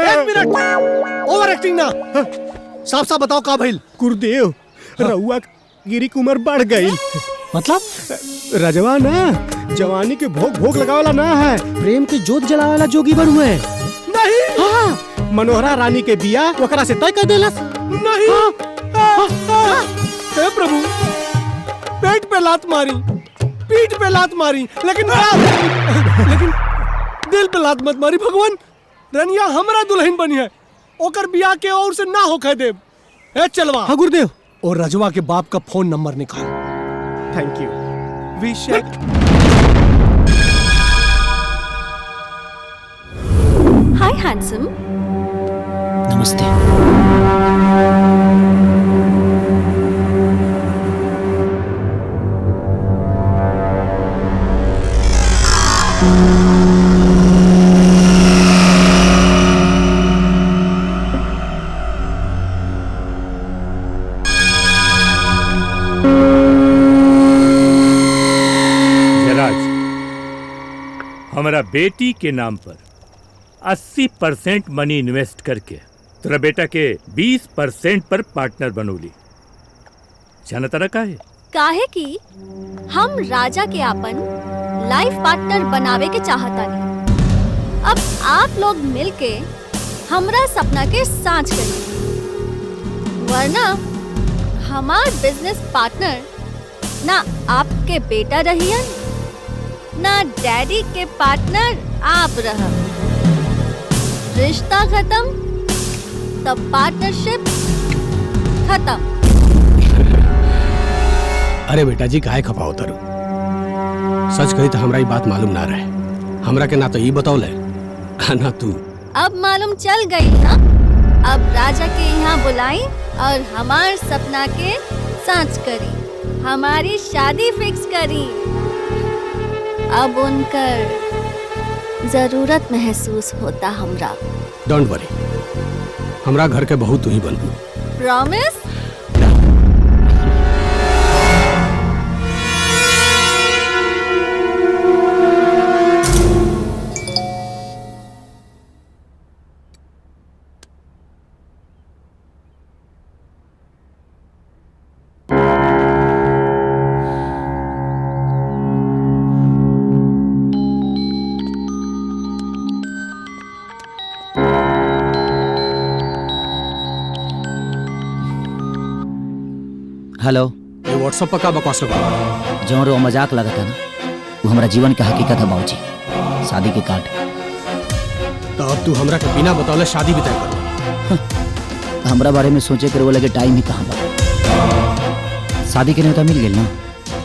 एक मिनट, ओवर एक्टिंग ना। साफ साफ बताओ का भइल?
गुरुदेव, रउआ गिरी की उम्र बढ़ गई मतलब रजवा ना जवानी के भोग भोग लगावाला ना है, प्रेम के जोत जलावाला जोगी बड़ू है। नहीं हाँ मनोहरा रानी के बिया ओकरा से तय कर देलस। नहीं हे प्रभु, पेट पे लात मारी, पीठ पे लात मारी, लेकिन दिल पे लात मत मारी। भगवान रनिया हमरा दुल्हन बनी है, ओकर बिया के और से ना होखे देव। ए चलवा। हाँ गुरुदेव। और रजवा के बाप का फोन नंबर निकाल। Thank you.
Hi handsome.
नमस्ते।
हमारा बेटी के नाम पर 80% मनी इन्वेस्ट करके तेरा बेटा के 20% पर पार्टनर बनोली। जाना तरह का है
काहे कि हम राजा के अपन लाइफ पार्टनर बनावे के चाहता नहीं। अब आप लोग मिलके हमरा सपना के साँच करें, वरना हमार बिजनेस पार्टनर ना आपके बेटा रहियन ना डैडी के पार्टनर आप रहा। रिश्ता खत्म तब पार्टनरशिप खत्म।
अरे बेटा जी काहे खपाओ तारू? सच कही तो हमरा ये बात मालूम ना रहे। हमरा के ना तो ये बतौले ना तू।
अब मालूम चल गई ना। अब राजा के यहाँ बुलाई और हमार सपना के सांच करी, हमारी शादी फिक्स करी। अब उनकर जरूरत महसूस होता हमरा।
डोंट वरी, हमरा घर के बहू तू ही बनबू।
प्रॉमिस?
हेलो।
ये व्हाट्सएप पर का बकवास लगा?
जो रो मजाक लगा था ना, वो हमारा जीवन का हकीकत है बाबूजी। शादी के कार्ड।
तो अब तू हमरा के बिना बतौले शादी भी तय कर।
हमरा बारे में सोचे करे वो लगे टाइम ही कहाँ बा। शादी के न्योता मिल गई ना,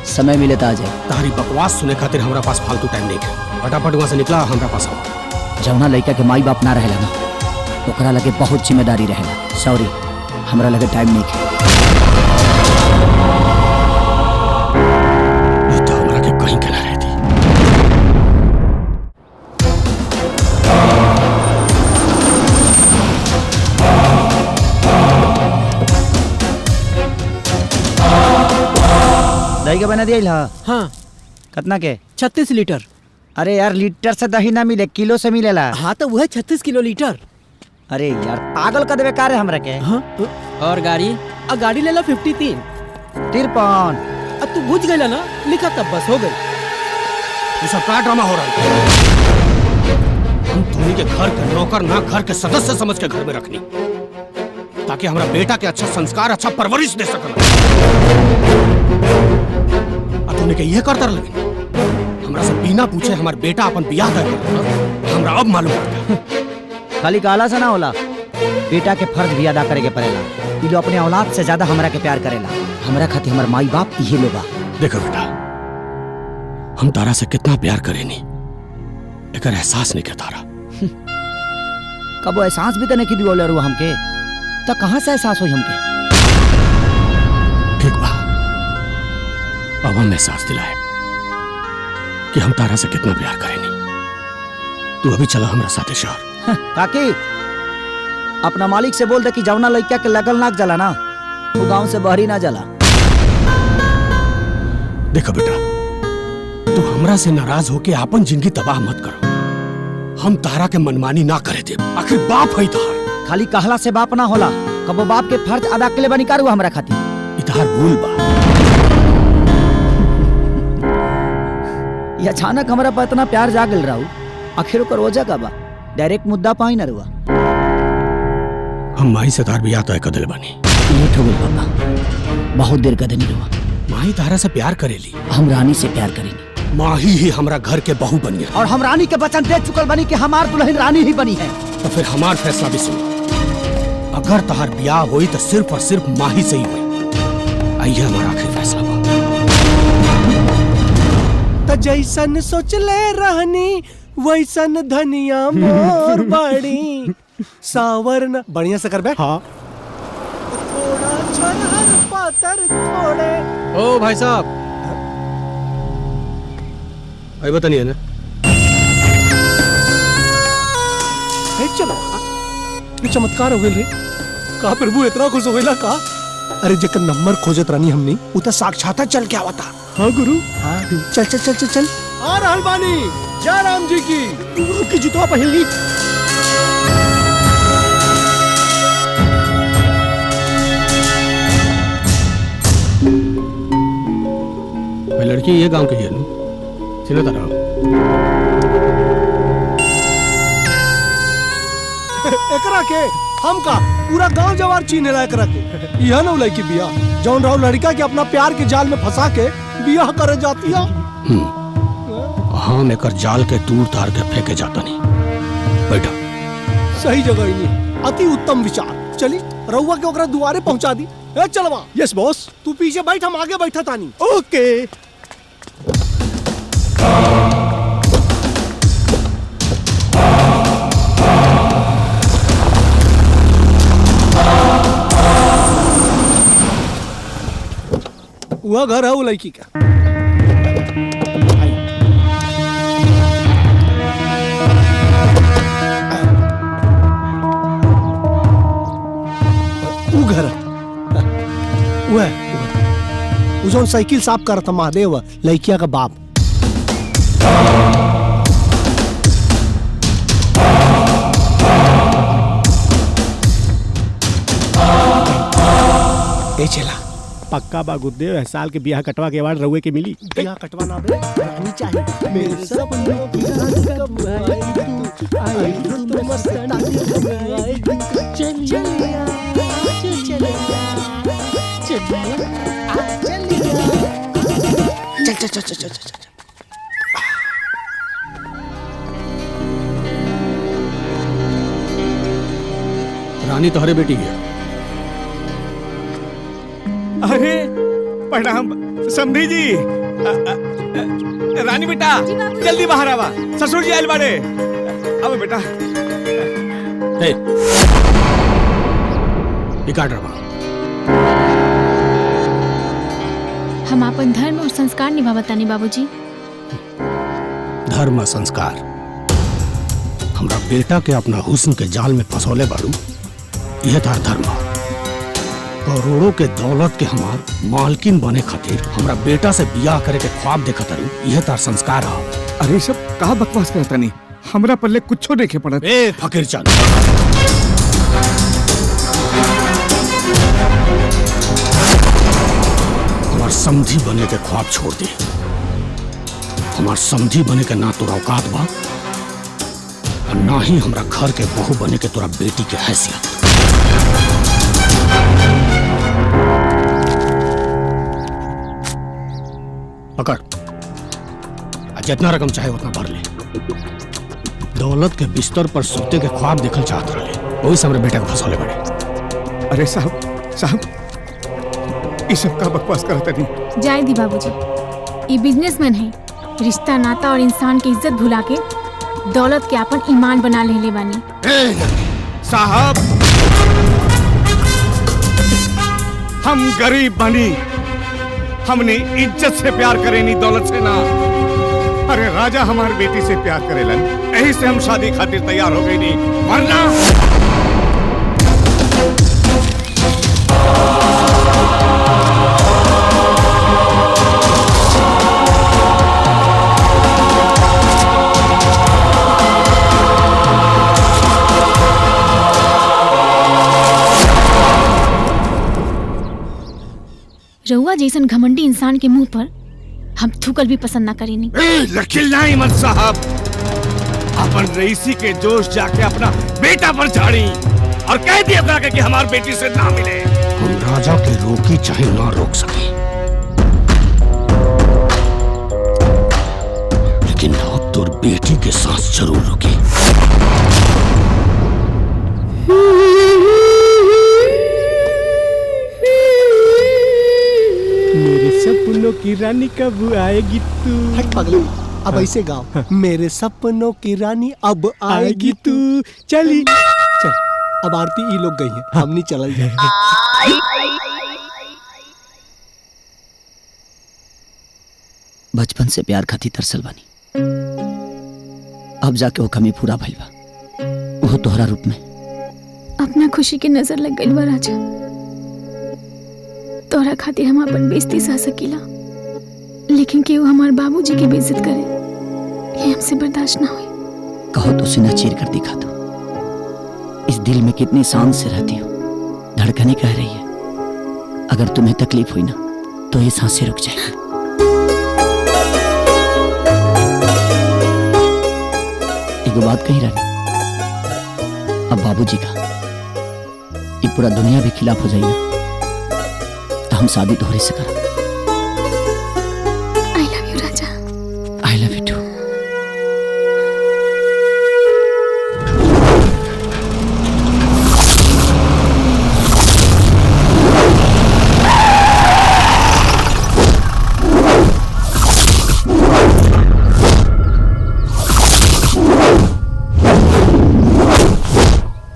समय मिले तो आ जाए।
तारी बकवास सुने खातिर हमरा पास फालतू टाइम नहीं है। फटाफट वहाँ से निकला हमरा पास आओ।
जवना लड़का के माई बाप ना रहेला ना, ओकरा लगे बहुत जिम्मेदारी रहेला। सॉरी, हमरा लगे टाइम नहीं है। कहीं के ना रहती। दही का बना दिया?
हाँ।
कितना के?
36 लीटर।
अरे यार लीटर से दही ना मिले, किलो से मिलेला।
हाँ तो वह 36 किलो लीटर।
अरे यार पागल कर देवे कार है हमरा के।
हाँ?
और गाड़ी?
गाड़ी ले ला 53।
53।
अब तू बुझ गया ना, लिखा तब बस हो गई।
ये सब क्या ड्रामा हो रहा है? हम तुम्ही के घर के नौकर ना, घर के सदस्य समझ के घर में रखनी, ताकि हमारा बेटा के अच्छा संस्कार, अच्छा परवरिश दे सकना। अब तुमने के ये करतर लगे हमरा से बिना पूछे हमारे बेटा अपन बियाह कर देना। हमरा अब मालूम पड़ता।
खाली काला से ना होला, बेटा के फर्ज भी अदा करे के पड़ेला। ये जो अपने औलाद से ज्यादा हमरा के प्यार करेला। हमरा खातिर हमार माई बाप ये लोग।
देखो बेटा, हम तारा से कितना प्यार करेनी, एक एहसास नहीं के तारा।
कब एहसास भी तो नहीं की दिया हमके, तो कहाँ से एहसास हुई हमके?
ठीक बा, अब हम एहसास दिलाए कि हम तारा से कितना प्यार करेनी। तू अभी चला हमारा साथे शहर।
काकी, अपना मालिक से बोल दे कि जवना लड़का के लगल नाक जला ना, वो गांव से बाहरी ना जला।
देखो बेटा, तू हमरा से नाराज होके आपन जिंदगी तबाह मत करो। हम तारा के मनमानी ना करे दे, आखिर बाप है तार।
खाली कहला से बाप ना होला, कबो बाप के फर्ज अदा के लिए बनी करू हमरा खातिर।
इतार भूल बा।
ये अचानक हमारा पर इतना प्यार जागल रहा आखिर को रोजा का बा डायरेक्ट मुद्दा पाई ना रुआ।
हम माई से तार भी आता है कदल बनी
लेट हो गई पापा, बहुत देर कदे नहीं रुआ।
माही तारा से प्यार करेली,
हम रानी से प्यार करेंगे।
माही ही हमरा घर के बहू बनी है
और हम रानी के वचन दे चुकल बनी कि हमार दुल्हन रानी ही बनी है।
तो फिर हमार फैसला भी सुनो। अगर तहार ब्याह हुई तो सिर्फ और सिर्फ माही से ही हुई। आइए हमारा आखिरी फैसला बा।
तो जैसन सोच ले रहनी वैसन धनिया मोर बड़ी सावर न बढ़िया से कर बे।
हाँ
थोड़ा छरहर पातर थोड़े।
ओ भाई साहब आई बतानिए ना।
चलो ये चमत्कार हो गए रे। का प्रभु इतना खुश हो गया का? अरे जेकर नंबर खोजत रानी हमनी उ त साक्षात चल के आवता।
हाँ गुरु।
हाँ चल चल चल चल चल।
आ रहल बानी जय राम जी की। गुरु की जुतवा पहली।
लड़की ये गांव की है ना, चिन्ह तारा।
एकरा के हम का पूरा गांव जवार चीने ला एकरा के। यह ना लड़की बिया जौन राव लड़का के अपना प्यार के जाल में फंसा के बियाह करे जाती है।
हम एकर जाल के दूर तार के फेंके जाता नहीं। बैठा
सही जगह ही नहीं, अति उत्तम विचार। चली रउआ के ओकरा दुआरे पहुंचा दी। ए चलवा।
Yes boss.
तू पीछे बैठ, हम आगे बैठा तानी।
ओके।
वह घर है वो लड़की का। वो घर वो जो साइकिल साफ कर था महादेव लड़किया का बाप। ए चला
पक्का बा गुरुदेव साल के बियाह कटवा के बाद रउए के मिली।
बियाह कटवा ना दे रानी चाहिए। मेरे सपनों की रात कब आएगी तू मस्तानी कब आएगी। चलिया चल चल चल चल चल।
रानी तोहरे बेटी है।
अरे प्रणाम समधी जी। रानी बेटा जल्दी बाहर आवा, ससुर जी आयल बाड़े। अब बेटा
काट रहा।
हम अपन धर्म और संस्कार निभावतानी बाबूजी।
धर्म संस्कार हमरा बेटा के अपना हुस्न के जाल में फंसौले बाड़ू, यह तार धर्म। करोड़ों के दौलत के हमार मालकिन बने खातिर हमरा बेटा से बियाह करे के ख्वाब देखत तारू, यह तार संस्कार है।
अरे सब कहा बकवास करता नहीं, हमरा पल्ले कुछो देखे पड़ा।
ए फकीर चंद, हमार समधी बने के ख्वाब छोड़ दे। हमार समधी बने के ना तोरा औकात बा और ना ही हमरा घर के बहू बने के तोरा बेटी के हैसियत। पकड़, जितना रकम चाहे उतना भर ले। दौलत के बिस्तर पर सोते के ख्वाब देखल चाहत रहे, वही से हमरे बेटा को फंसौले बड़े।
अरे साहब ये सब का बकवास करता नहीं।
जाए दी बाबूजी, ये बिजनेसमैन है। रिश्ता नाता और इंसान की इज्जत भुला के दौलत के अपन ईमान बना ले बानी।
साहब हम गरीब बनी, हमने इज्जत से प्यार करे नहीं दौलत से ना। अरे राजा हमारी बेटी से प्यार करेलन, यही से हम शादी खातिर तैयार हो गई नहीं, वरना
रउआ जैसन घमंडी इंसान के मुंह पर हम थूकल भी पसंद ना करी नहीं।
लखिल्ला इमन साहब, अपन रईसी के जोश जाके अपना बेटा पर झाड़ी और कह दिया कि हमार बेटी से ना मिले।
हम राजा के रोकी चाहे ना रोक सके, लेकिन अब तो बेटी के सांस जरूर रुकी।
मेरे सपनों की रानी कब आएगी तू? हट पगली, अब ऐसे गाओ। मेरे सपनों की रानी अब आएगी तू। चली चल, अब आरती ई लोग गई हैं, हमनी चल जाए।
बचपन से प्यार खाती तरसल बानी, अब जाके वो कमी पूरा भइल बा, वो तोहरा रूप में।
अपना खुशी के नजर लग गई बा राजा। तोहरा खातिर हम अपन बेइज्जती सह सकीला, लेकिन केहू हमार बाबूजी की बेइज्जत करे, ये हमसे बर्दाश्त ना हुई।
कहो तो सीना चीर कर दिखा दो। इस दिल में कितनी शान से रहती हो, धड़कने कह रही है। अगर तुम्हें तकलीफ हुई ना तो ये सांसें रुक जाएगी। एक बात कही रानी, अब बाबूजी का ये पूरा दुनिया भी खिलाफ हो जाए ना तो हम शादी दोहरे से करा।
I love you Raja.
I love you too.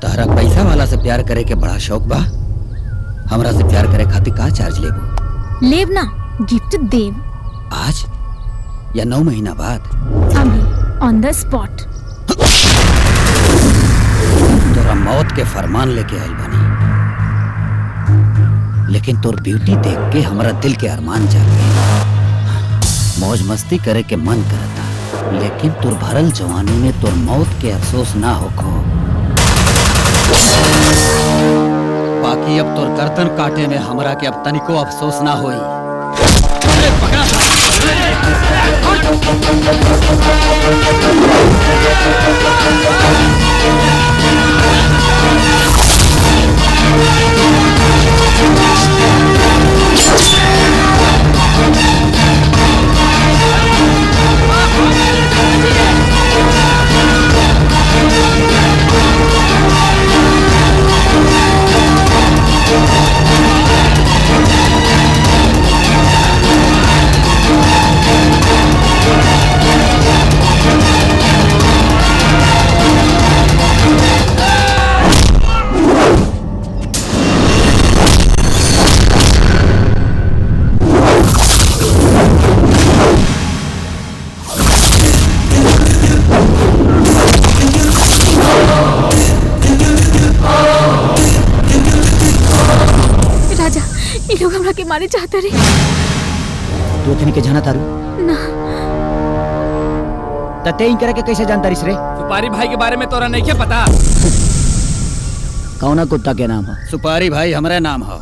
Tara पैसा वाला से प्यार करे के बड़ा शौक बा, हमरा से प्यार करे खातिर का चार्ज लेबो?
लेव ना, गिफ्ट देव।
आज या 9 महीना बाद?
अभी ऑन द स्पॉट।
तोरा मौत के फरमान लेके आइल बानी, लेकिन तोर ब्यूटी देख के हमरा दिल के अरमान जागे। मौज मस्ती करे के मन करता, लेकिन तोर भरल जवानी में तोर मौत के अफसोस ना होखो। बाकी अब तोर गर्दन काटे में हमरा के अब तनिको अफसोस ना होई। अरे पकड़ा।
के मारे चाहते रे।
तू अखनी के जाना तारू
ना
तते ही करे के कैसे जानता रिस रे?
सुपारी भाई के बारे में तोरा नहीं क्या पता?
कौना कुत्ता के नाम है?
सुपारी भाई हमारे नाम है।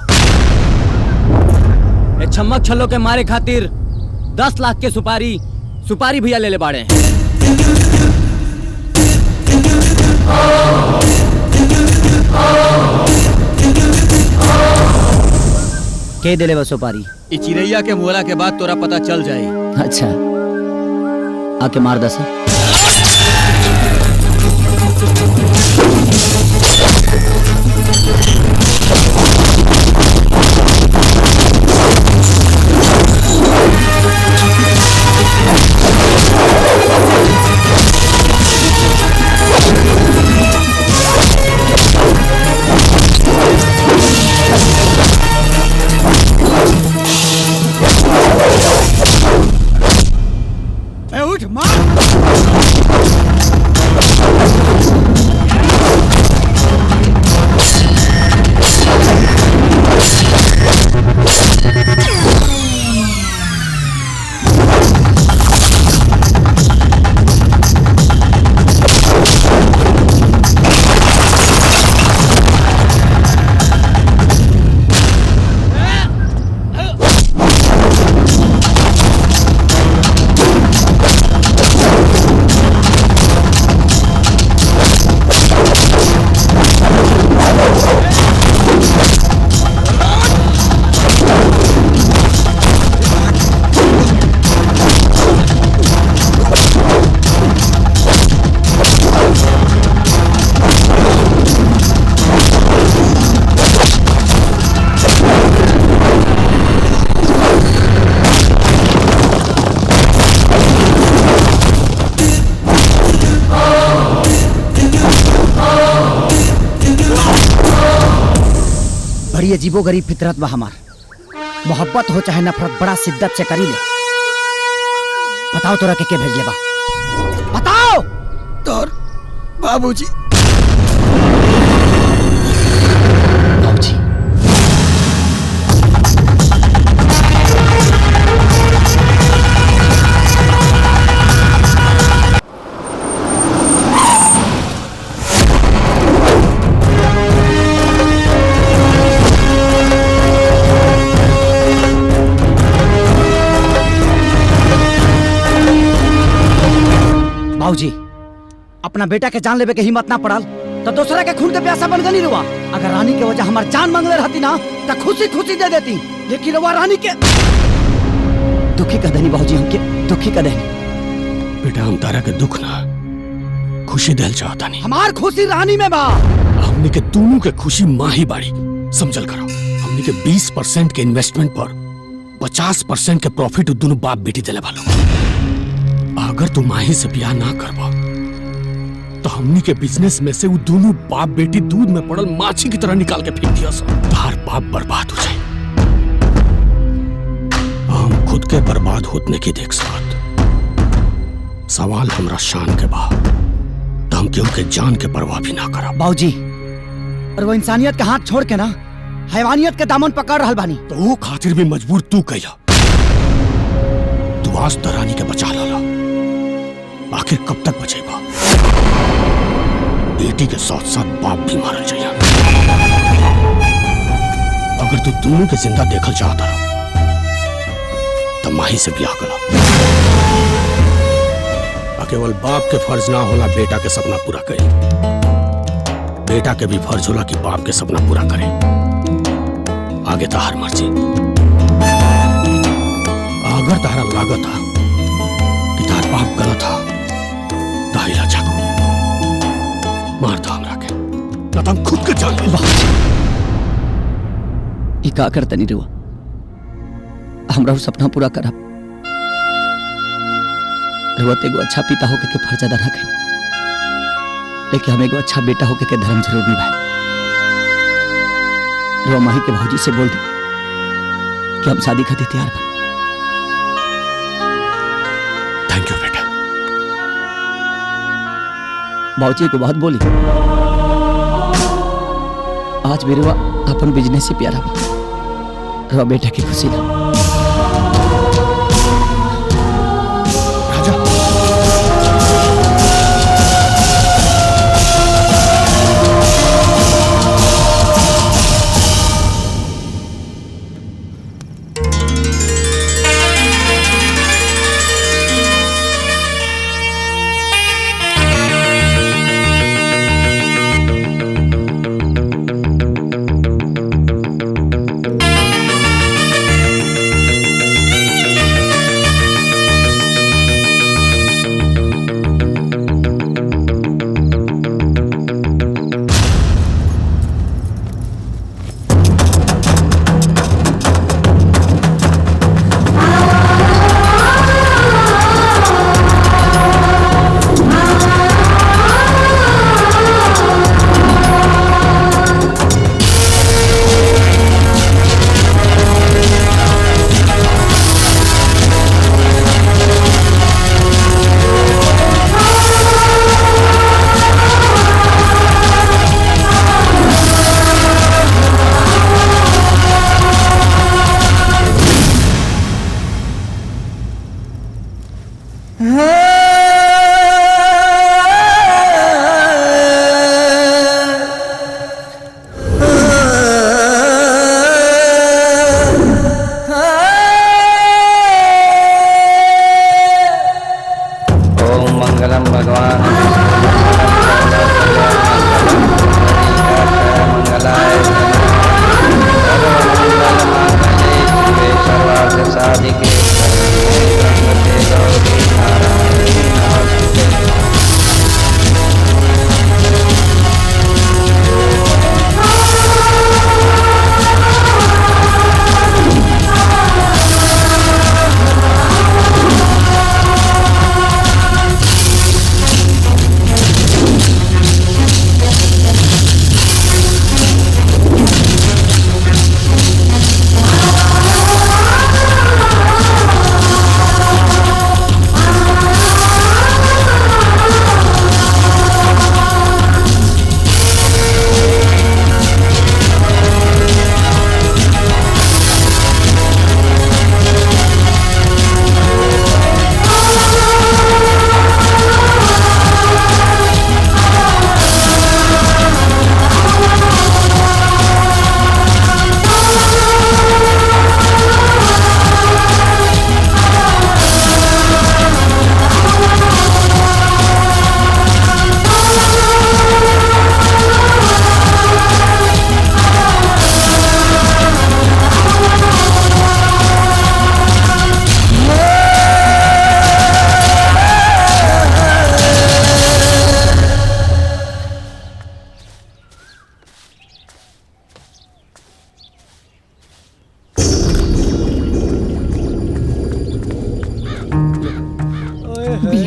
ए छम्मक छल्लो के मारे खातिर 10 लाख के सुपारी भैया ले बाड़े।
के दिले बा सुपारी?
ई चिड़ैया के मुहला के बाद तोरा पता चल जाई।
अच्छा आके मार दस।
उठ मार।
बड़ी अजीबो गरीब फितरत बा हमार। मोहब्बत हो चाहे नफरत बड़ा शिद्दत से करी ले। बताओ तोरा के भेजले बा? बताओ।
तोर बाबूजी।
बाबूजी बाबूजी अपना बेटा के जान लेवे के हिम्मत ना पड़ल तो दूसरा के खून के प्यासा बन गनी रुआ। अगर रानी के वजह हमार जान मांगले रहती ना तो खुशी खुशी दे देती, लेकिन रुआ रानी के दुखी कर देनी। बाबूजी हमके दुखी कर देनी।
बेटा हम तारा के दुख ना खुशी दिल चाहता नहीं।
हमार खुशी रानी में बा।
हमने के दोनों के खुशी माँ ही बाड़ी समझल करो। हमने के 20% के इन्वेस्टमेंट पर 50% के प्रॉफिट दोनों बाप बेटी दिले वालों। अगर तू माही से ब्याह ना करवा तो हमनी के बिजनेस में से वो दोनों बाप बेटी दूध में पड़ल माछी की तरह निकाल के फेंक दिया। तार बाप बर्बाद हो जाए। हम खुद के बर्बाद होने की देख सकत। सवाल हमरा शान के बा तो हम क्यों के जान के परवाह भी ना करा।
बाबूजी और वो इंसानियत का हाथ छोड़ के ना हैवानियत के दामन पकड़ रहल बानी।
तो वो खातिर भी मजबूर तू कैला। तू आज दरानी के बचा लाला, आखिर कब तक बचेगा? बेटी के साथ साथ बाप भी मारल जाए। अगर तू दोनों के जिंदा देखल चाहता रहा तो माही से ब्याह करा। केवल बाप के फर्ज ना होला बेटा के सपना पूरा करे, बेटा के भी फर्ज होला कि बाप के सपना पूरा करे। आगे तार मर्जी। अगर तारा लागत था कि तार बाप गलत था दाहिला चाकू मार दो हमरा के, ना तो हम खुद के जान ले।
ये का करते नहीं रुआ? हमरा सपना पूरा करब। रुआ एगो अच्छा पिता होके के फर्ज अदा ना करी, लेकिन हम एगो अच्छा बेटा होके के धर्म जरूर निभाए। रुआ माही के भौजी से बोल दी कि हम शादी खातिर तैयार बा।
थैंक यू बेटा।
बाबूजी को बात बोली। आज भी रुआ अपन बिजनेस से प्यारा बा। रुआ बेटा की खुशी ला।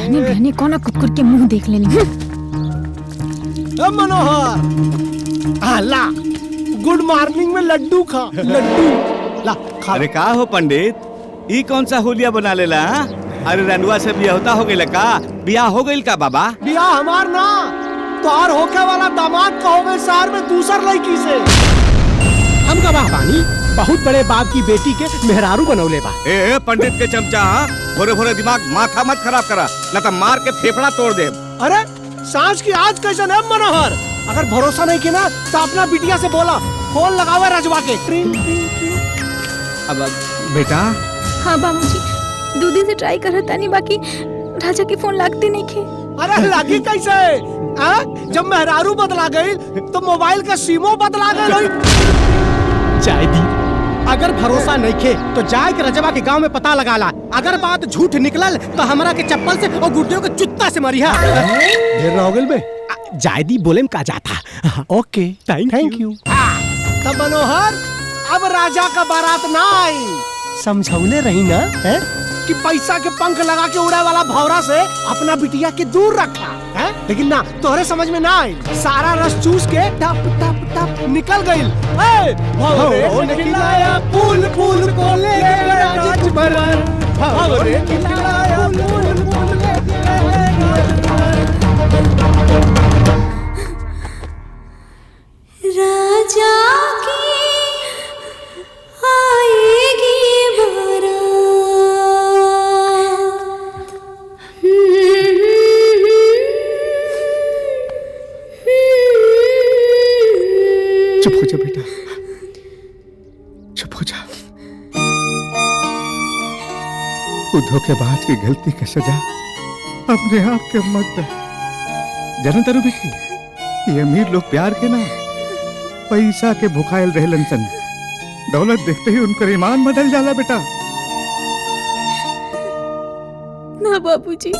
बिहाने बिहाने कौन कुकुर के मुंह देख लेनी।
मनोहर ला गुड मॉर्निंग में लड्डू खा लड्डू ला खा।
अरे का हो पंडित, ई कौन सा होलिया बना लेला? अरे रनुआ से बिया होता हो गइल का? बिया हो गइल का बाबा?
बिया हमार ना तोहार होके वाला दामाद का हो गए शहर में दूसर लड़की से।
हम गवाह बानी, बहुत बड़े बाप की बेटी के मेहरारू बनौले बा।
ए पंडित के चमचा, भोरे भोरे दिमाग माथा मत खराब करा, न तो मार के फेफड़ा तोड़ दे।
अरे सांझ की आज कैसे है मनोहर? अगर भरोसा नहीं किया ना तो अपना बिटिया से बोला फोन लगावे रजवा के।
अब बेटा।
हाँ बाबूजी, 2 दिन से ट्राई कर रहा नहीं, बाकी राजा के फोन लगते नहीं थे।
अरे लगी कैसे? जब मेहरारू बदला गई तो मोबाइल का सिमो बदला गई।
जायदी, अगर भरोसा नहीं खे तो जाए के रजवा के गांव में पता लगा ला। अगर बात झूठ निकलल तो हमरा के चप्पल से और गुर्दियों के जुत्ता से मरिया।
ढेर हो गइल बे।
जायदी बोले में का जाता। ओके थैंक यू।
तब मनोहर अब राजा का बारात ना आई। समझौले रही ना है कि पैसा के पंख लगा के उड़े वाला भौरा से अपना बिटिया के दूर रखा है, लेकिन ना तोहरे समझ में ना आई। सारा रस चूस के टप टप टप निकल गई। भौरे खिलाया फूल फूल को लेके राज भरन, भौरे खिलाया फूल फूल लेके
राजा की आएगी
चुप हो जा बेटा, चुप हो जा। वो धोखेबाज की गलती की सजा अपने आप के मत दे। जानता रू बेटी, ये अमीर लोग प्यार के ना पैसा के भुखायल रहलन सन। दौलत देखते ही उनका ईमान बदल जाला बेटा।
ना बाबूजी,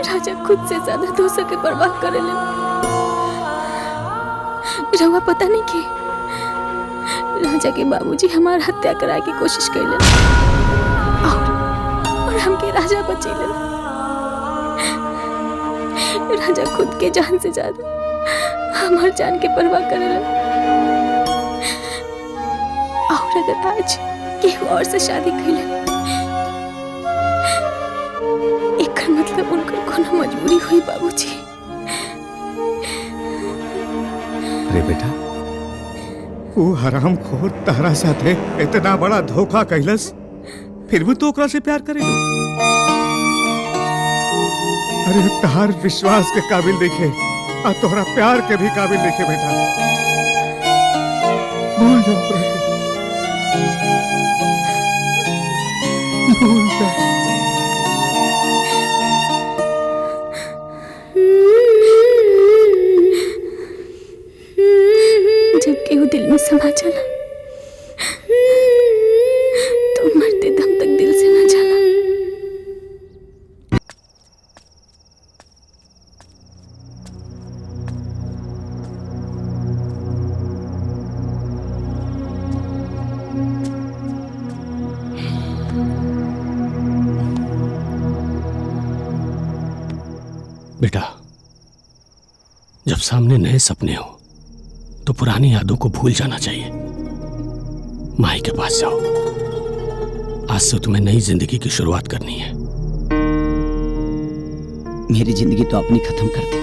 राजा खुद से ज्यादा दूसरे के परवाह करेले। रहुआ पता नहीं के राजा के बाबूजी हमार हत्या कराए की कोशिश कैले और हमके राजा बचेले। राजा खुद के जान से ज्यादा हमार जान के परवाह करेले। और अगर आज केहू और से शादी कैले, एकर मतलब उनकर कोनो मजबूरी हुई बाबूजी।
अरे बेटा, वो हराम खोर तारा साथे इतना बड़ा धोखा कैलस, फिर भी तो ओकरा से प्यार करेलो। अरे तहार विश्वास के काबिल देखे और तोहरा प्यार के भी काबिल देखे बेटा। भूल जाओ ओकरा के। भूल जाओ।
जब केहू दिल में समा जाला तो मरते दम तक दिल से ना जाला।
बेटा, जब सामने नए सपने हो तो पुरानी यादों को भूल जाना चाहिए। माई के पास जाओ, आज से तुम्हें नई जिंदगी की शुरुआत करनी है।
मेरी जिंदगी तो अपनी खत्म कर दी,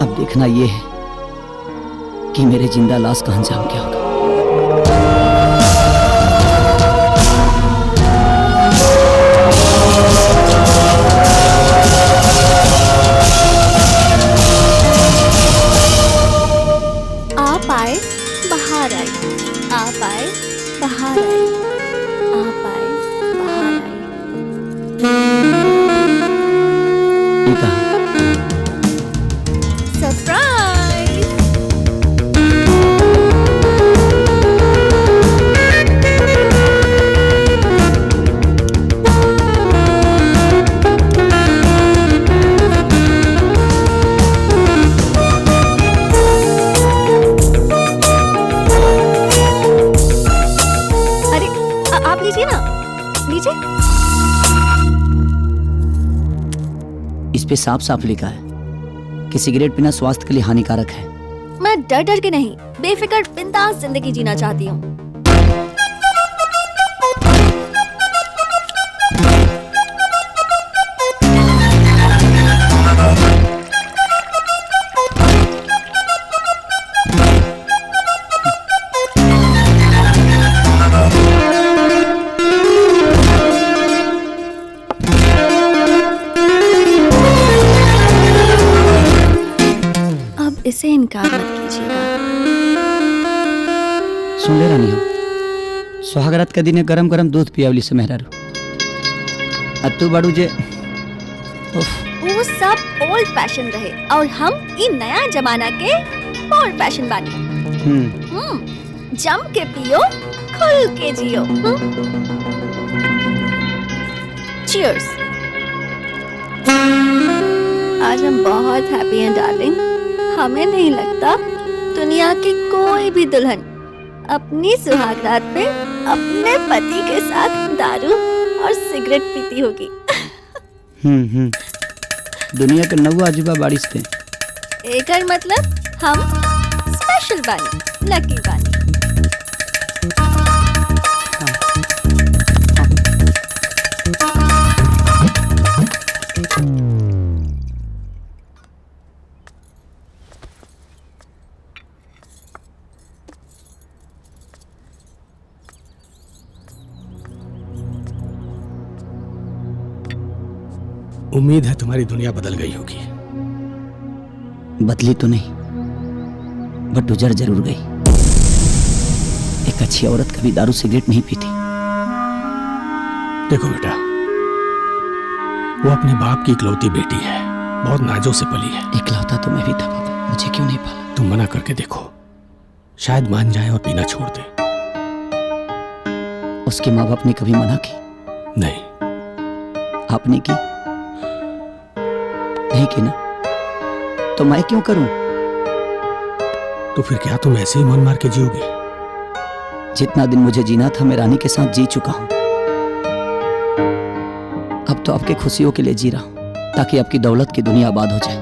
अब देखना ये है कि मेरे जिंदा लाश का अंजाम क्या होगा।
आप आए बाहर आई, आप आए बाहर आई, आप आए बाहर आई। सरप्राइज! अरे आप लीजिए ना, लीजिए।
पे साफ साफ लिखा है कि सिगरेट पीना स्वास्थ्य के लिए हानिकारक है।
मैं डर डर के नहीं, बेफिक्र बिंदास जिंदगी जीना चाहती हूँ। इसे इनकार मत कीजिएगा।
सुन ले रानी, हम सुहागरात के दिन गरम गरम दूध पियावली से मेहरारू तू बड़ू जे
वो सब ओल्ड फैशन रहे और हम इन नया जमाना के ओल्ड फैशन बानी। जम के पियो, खुल के जियो। चीयर्स। आज हम बहुत हैप्पी हैं डार्लिंग। हमें नहीं लगता दुनिया की कोई भी दुल्हन अपनी सुहागरात पे अपने पति के साथ दारू और सिगरेट पीती होगी।
दुनिया के नौ अजूबा बारिश थे।
एक मतलब हम स्पेशल बानी, लकी बानी।
उम्मीद है तुम्हारी दुनिया बदल गई होगी।
बदली तो नहीं, बट उजड़ जरूर गई। एक अच्छी औरत कभी दारू सिगरेट नहीं पीती।
देखो बेटा, वो अपने बाप की इकलौती बेटी है, बहुत नाजों से पली है।
इकलौता तो मैं भी था बाबा, मुझे क्यों नहीं पाला?
तुम मना करके देखो, शायद मान जाए और पीना छोड़ दे।
उसके माँ बाप ने कभी मना की?
नहीं।
आपने की? नहीं की ना, तो मैं क्यों करूं?
तो फिर क्या तुम ऐसे ही मन मार के जियोगे?
जितना दिन मुझे जीना था मैं रानी के साथ जी चुका हूं। अब तो आपके खुशियों के लिए जी रहा हूं, ताकि आपकी दौलत की दुनिया आबाद हो जाए।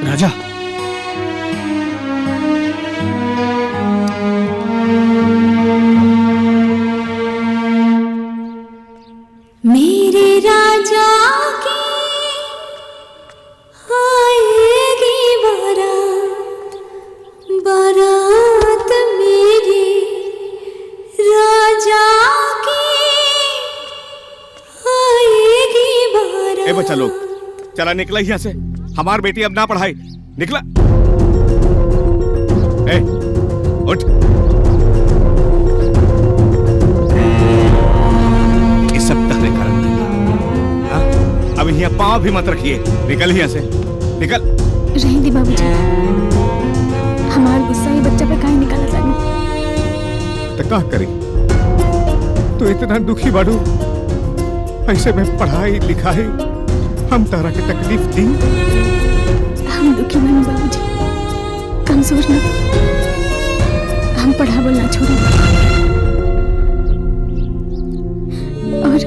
राजा,
मेरे राजा की आएगी बारात, बारात मेरे राजा की आएगी बारात।
ए बच्चा लोग, चला निकला यहाँ से। हमार बेटी अब ना पढ़ाई। निकला। ए, उठ। सब तहरे कारण हाँ? अब यहाँ पाँव भी मत रखिए। निकल यहाँ से, निकल।
रही दी बाबूजी, हमार गुस्सा ही बच्चा पे काहे निकाला जानी?
तो क्या करी? तू इतना दुखी बाड़ू, ऐसे में पढ़ाई लिखाई हम तारा के तकलीफ दी।
हम दुखी बनी बाबूजी, कमजोर ना, हम पढ़ावल ना छोड़ी। और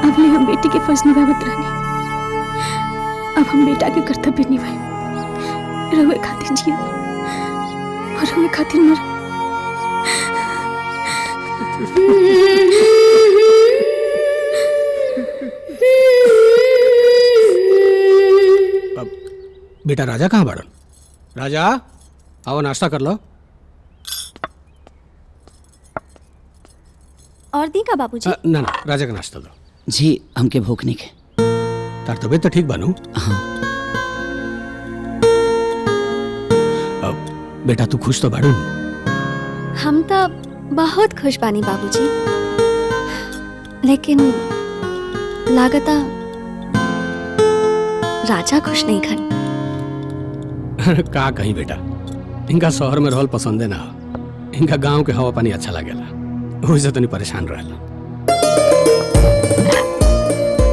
अब ले हम बेटी के फर्ज निभावत रहने। अब हम बेटा के कर्तव्य निभाए। रहुए खातिर जिया और रहुए खातिर मर।
बेटा राजा कहाँ बाड़न? राजा, आओ नाश्ता कर लो।
और दी का बाबूजी?
ना ना, राजा का नाश्ता दो।
जी हमके भूख नहीं के।
तार तबीयत तो ठीक बानू?
हाँ।
अब बेटा तू खुश तो बाड़ू?
हम तो बहुत खुश बानी बाबूजी, लेकिन लागता राजा खुश नहीं खन।
का कहीं बेटा, इनका शहर में रहल पसंदे ना, इनका गांव के हवा पानी अच्छा लगेला, वही से तो नहीं परेशान रहला।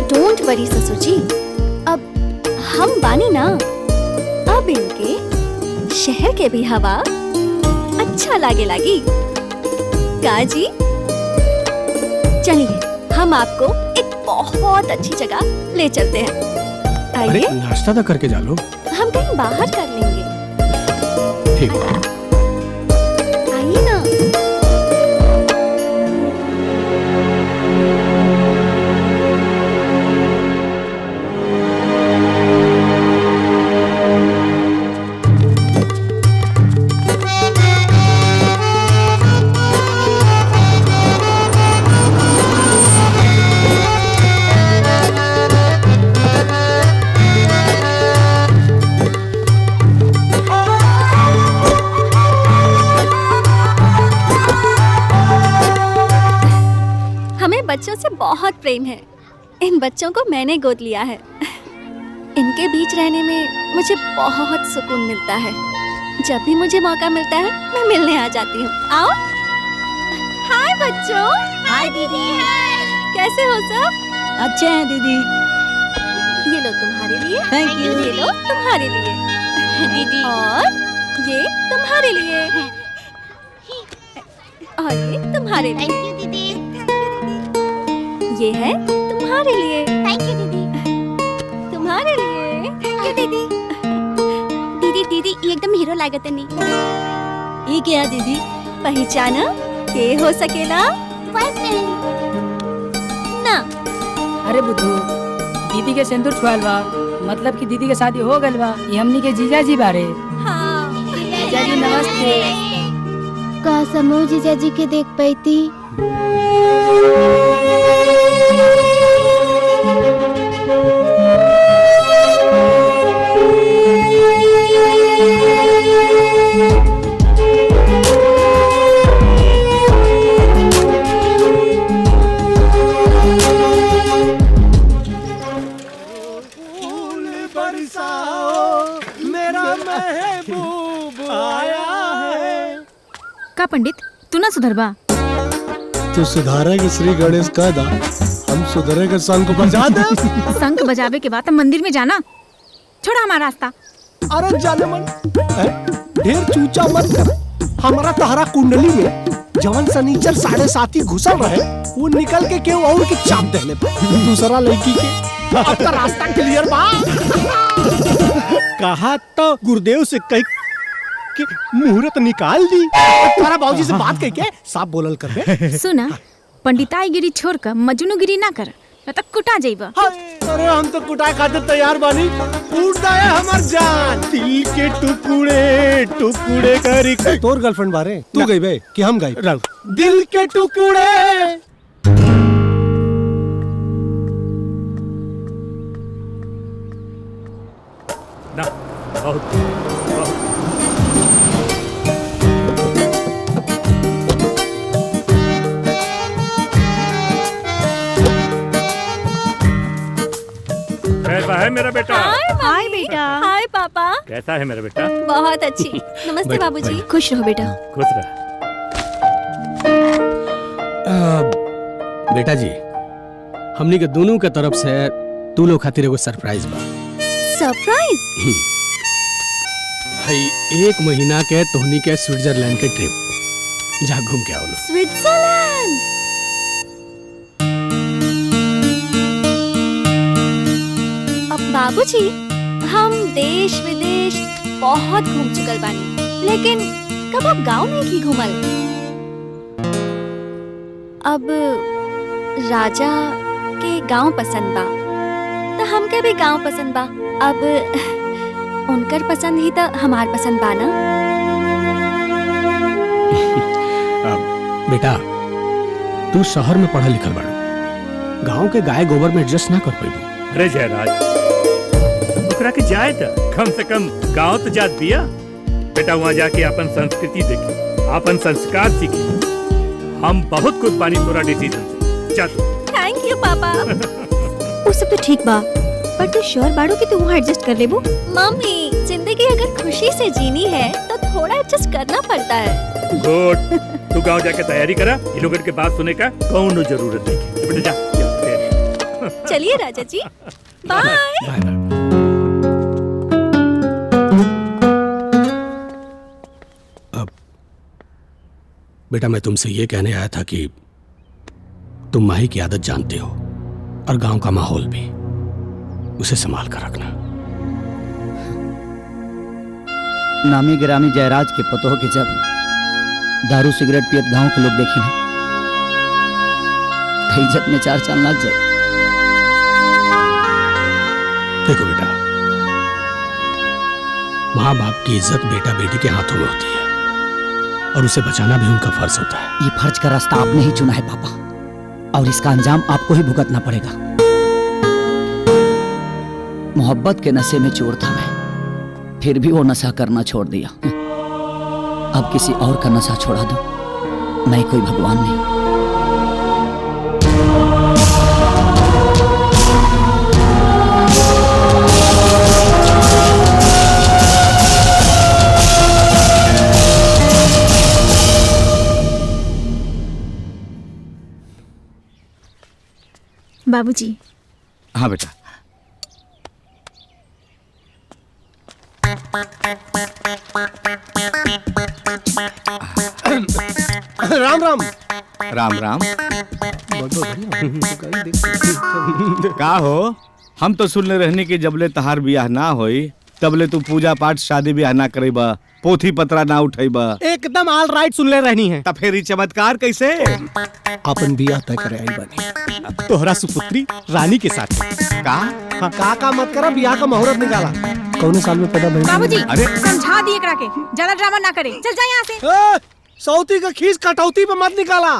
डोंट वरी ससुर जी, अब हम बानी ना, अब इनके शहर के भी हवा अच्छा लागे लागी। का जी? चलिए हम आपको एक बहुत अच्छी जगह ले चलते हैं।
अरे
आइए,
नाश्ता तो करके जा लो।
हम कहीं बाहर कर लेंगे।
ठीक है।
आइए ना। बच्चों से बहुत प्रेम है। इन बच्चों को मैंने गोद लिया है। इनके बीच रहने में मुझे बहुत सुकून मिलता है। जब भी मुझे मौका मिलता है मैं मिलने आ जाती हूँ। आओ। हाय बच्चों।
हाय दीदी।
कैसे हो सब?
अच्छे हैं दीदी।
ये लो तुम्हारे लिए।
Thank you।
ये लो तुम्हारे लिए। दीदी। और ये तुम्हारे लिए। और ये तुम्हारे लिए।
थैंक यू दीदी।
ये है तुम्हारे लिए।
थैंक यू दीदी।
तुम्हारे लिए।
थैंक यू दीदी। दीदी दीदी ये एकदम हीरो लागत है नहीं।
ये क्या है दीदी?
पहचाना के हो सकेला? ना।
अरे बुद्धू, दीदी के सिंदूर छुआल बा, मतलब कि दीदी के शादी हो गल बा। ये हमनी के जीजा जी बारे।
हाँ।
जीजा जी नमस्ते।
का समूह जीजा जी के देख पाती।
का पंडित तू ना सुधरबा?
तू सुधारेगी श्री गणेश का दा, हम सुधरेगा शंख बजा दे।
शंख बजावे के बाद तो मंदिर में जाना। छोड़ा हमारा रास्ता।
अरे जाने मन ढेर चूचा मत कर। हमारा तहरा कुंडली में जवन सनीचर 7.5 घुसल रहे वो निकल के केहू और के चाप देले दूसरा लड़की के। अब तो रास्ता क्लियर बा।
कहा तो गुरुदेव से कही कि मुहूर्त निकाल दी। तारा बाबूजी से बात कह के साफ बोलल कर बे।
सुना, पंडिताई गिरी छोड़ कर मजनू गिरी ना कर, न तो कुटा जाइबा।
अरे हम तो कुटाए खातिर तैयार बानी। उड़ जाए हमार जान। दिल के टुकड़े टुकड़े करी। तोर गर्लफ्रेंड बारे तू गई बे कि हम गई? दिल के टुकड़े।
ना बहुत कैसा है मेरा बेटा?
हाय बेटा। हाय पापा।
कैसा है मेरा बेटा?
बहुत अच्छी। नमस्ते बाबूजी। खुश रहो बेटा।
खुश रह।
बेटा जी, हमनी के दोनों के तरफ से तू लोग खातिर एगो सरप्राइज बा।
सरप्राइज?
भाई 1 महीना के तोहनी के स्विट्जरलैंड के ट्रिप जा घूम के आओ लो।
स्विट्जरलैंड? अब बाबूजी, हम देश विदेश बहुत घूम चुकल बानी, लेकिन कब आप गांव में की घूमल। अब राजा के गांव पसंद बा तो हमके भी गांव पसंद बा। अब उनकर पसंद ही तो हमार पसंद बा ना।
बेटा, तू शहर में पढ़ा लिखल बाड़ू, गांव के गाय गोबर में एडजस्ट ना कर पाइबू।
अरे जयराज, ओकरा के जाए था, कम से कम गांव तो जात बिया। बेटा वहाँ जाके अपन संस्कृति देखी, अपन संस्कार सीखी। हम बहुत खुश बानी तोरा डिसीजन से। जा तू।
थैंक यू पापा।
वो सब तो ठीक बा, पर तू श्योर बाड़ू कि तू वहाँ एडजस्ट कर लेबू?
मम्मी, जिंदगी अगर खुशी से जीनी है तो थोड़ा एडजस्ट करना पड़ता है।
गुड। तू गांव जाके तैयारी करा, इन लोगों के बात सुने का कौन जरूरत नहीं। बेटा जा।
चलिए राजा जी, बाय।
बेटा मैं तुमसे ये कहने आया था कि तुम माही की आदत जानते हो और गांव का माहौल भी, उसे संभाल कर रखना।
नामी गिरामी जयराज के पतोह के जब दारू सिगरेट पियत गांव के लोग देखी ना, तो इज्जत में 4 चांद लग जाए।
देखो बेटा, माँ बाप की इज्जत बेटा बेटी के हाथों में होती है और उसे बचाना भी उनका फर्ज होता है।
ये फर्ज का रास्ता आपने ही चुना है पापा, और इसका अंजाम आपको ही भुगतना पड़ेगा। मोहब्बत के नशे में चोर था मैं, फिर भी वो नशा करना छोड़ दिया। अब किसी और का नशा छोड़ा दो, मैं कोई भगवान नहीं।
बाबूजी।
हाँ बेटा।
राम राम।
राम राम। का हो, हम तो सुनले रहने की जबले तहार बियाह ना होई तबले तू पूजा पाठ शादी ब्याह ना करेबा, पोथी पत्रा ना उठेबा।
एकदम ऑल राइट सुन ले रहनी है।
तब फिर ये चमत्कार कैसे?
अपन बियाह तय करे आई बनी तोहरा सुपुत्री रानी के साथ। का मत करा, बियाह का मुहूर्त निकाला। कौन साल में पैदा भइल?
बाबूजी
अरे
समझा दिए एकरा के, ज्यादा ड्रामा ना करे। चल जा यहाँ से।
सौती का खीस कटौती पे मत निकाला।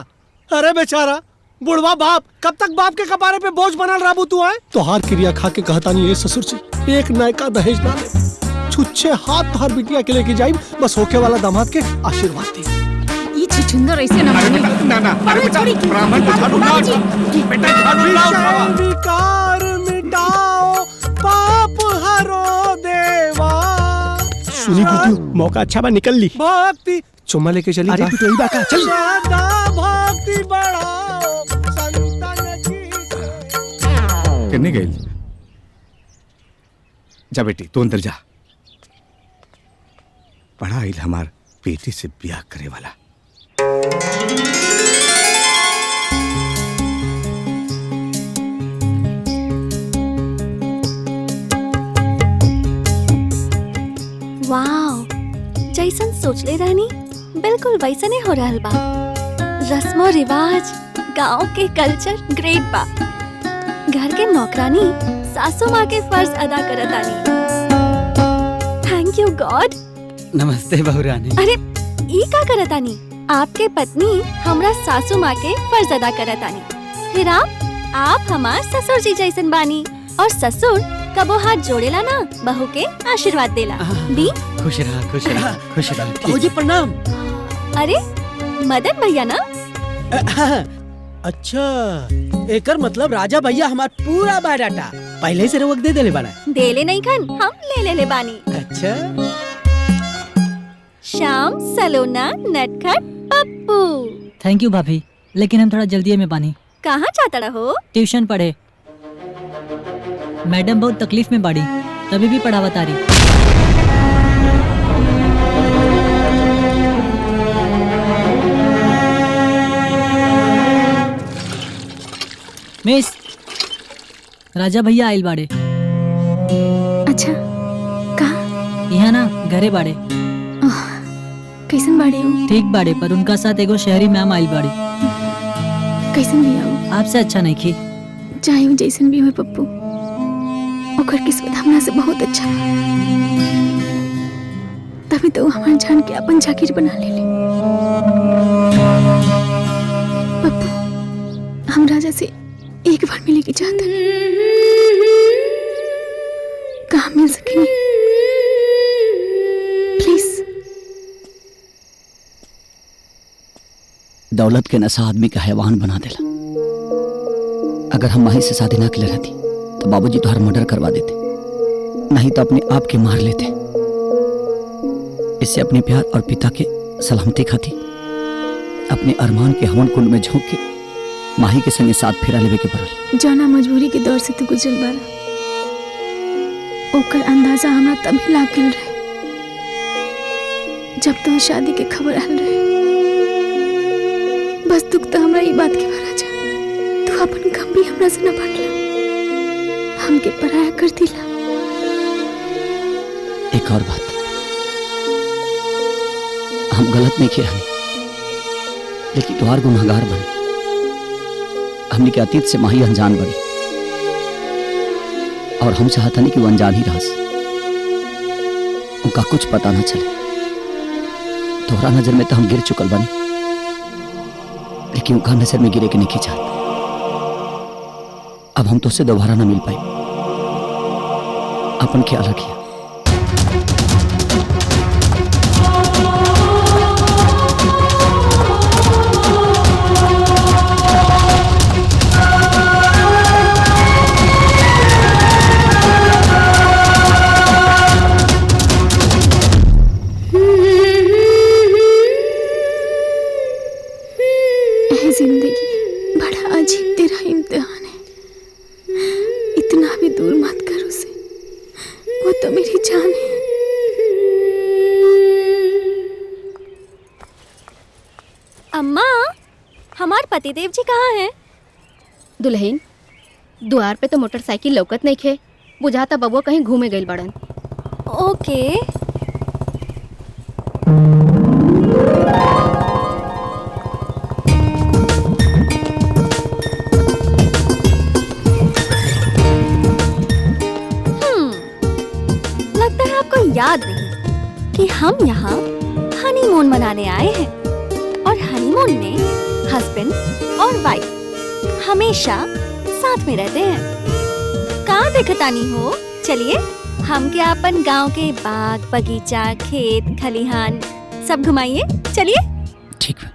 अरे बेचारा बुढ़वा बाप, कब तक बाप के कपारे पे बोझ बनल रहबू तू है? तोहार क्रिया खा के कहता नहीं है ससुर जी, एक नयका दहेज ना ले, छुच्छे हाथ तोहार बिटिया के लेके जाई, बस होके वाला दामाद के आशीर्वाद दी।
ये छुछुंदर ऐसे ना माने।
ना
अरे बेटा,
ब्राह्मण को झाड़ू ना बेटा, झाड़ू ना
विकार मिटाओ, पाप हरो देवा। सुनी बुद्धू, मौका अच्छा बा, निकल ली। भक्ति चुम्मा लेके चली। अरे पिटोई बा का, चल। भक्ति बढ़ाओ संतन की।
किन्ने गई? जा बेटी तू अंदर जा। बड़ा आइल हमार बेटी से ब्याह करे वाला।
वाओ, जैसन सोच ले रानी बिल्कुल वैसने हो रहल बा। रस्मो रिवाज, गांव के कल्चर ग्रेट बा। घर के नौकरानी सासू माँ के फर्ज अदा करत आनी। Thank you God.
नमस्ते बहुरानी।
अरे ई का करत आनी? आपके पत्नी हमरा सासू माँ के फर्ज अदा करत आनी, फिर आप हमार ससुर जी जैसन बानी। और ससुर कबो हाथ जोड़ेला ना, बहू के आशीर्वाद देला। दी।
खुश रहा, खुश रहा, खुश रहा।
बाबूजी प्रणाम।
अरे मदन भैया ना?
अच्छा, एकर मतलब राजा भैया हमार पूरा बायोडाटा पहले से रवक दे देले बाड़ा।
देले नहीं खन, हम ले ले बानी।
अच्छा।
श्याम सलोना नटखट पप्पू।
थैंक यू भाभी, लेकिन हम थोड़ा जल्दी में बानी।
कहाँ जाता रहो?
ट्यूशन पढ़े। मैडम बहुत तकलीफ में बाड़ी, तभी भी पढ़ावत आ रही। मिस, राजा भैया आइल बाड़े।
अच्छा, कहाँ?
यहाँ ना घरे बाड़े।
कैसन बाड़े हो?
ठीक बाड़े, पर उनका साथ एगो शहरी मैम आइल बाड़ी।
कैसन भी आओ?
आपसे अच्छा नहीं खी।
चाहे वो जैसन भी हो पप्पू, ओकर किस्मत हमरा से बहुत अच्छा है। तभी तो हमार जान के अपन जागीर बना ले। पप्पू, हम राजा से एक बार मिले की चाहते हैं। कहाँ मिल सकेंगे? प्लीज।
दौलत के नशा आदमी का हैवान बना देला। अगर हम माही से शादी ना के लिए रहती तो बाबूजी तो हर मर्डर करवा देते, नहीं तो अपने आप के मार लेते। इससे अपने प्यार और पिता के सलामती खाती अपने अरमान के हवन कुंड में झोंक के माही के संगे साथ फेरा लेवे के पड़ल।
जाना मजबूरी के दौर से तू गुजरल बारा, ओकर अंदाजा हमरा तभी लाग गेल रहे जब तो शादी के खबर आल रहे। बस दुख तो हमरा ई बात के बा राजा अपन गम भी हमरा से न बांटला, हमके पराया कर दिला।
एक और बात, हम गलत नहीं किया हनी, लेकिन तुहार गुनहगार बने। हमने के अतीत से माही अनजान बड़ी, और हम चाहता नहीं कि वो अनजान ही रहा, उनका कुछ पता ना चले। तोहरा नजर में तो हम गिर चुकल बनी, लेकिन उनका नजर में गिरे के नहीं चाहते। अब हम तो उससे दोबारा ना मिल पाए। अपन ख्याल रखिए।
जिंदगी बड़ा अजीब तेरा इम्तिहान है। इतना भी दूर मत कर उसे, वो तो मेरी जान है।
अम्मा, हमार पतिदेव जी कहाँ हैं?
दुल्हन, द्वार पे तो मोटरसाइकिल लौकत नहीं खे, बुझाता बबुआ कहीं घूमे गइल बड़न।
ओके। लगता है आपको याद नहीं कि हम यहाँ हनीमून मनाने आए हैं, और हनीमून में हस्बैंड और वाइफ हमेशा साथ में रहते हैं। कहाँ देखतानी हो? चलिए हम क्या अपन गांव के बाग बगीचा खेत खलिहान सब घुमाइए, चलिए।
ठीक है।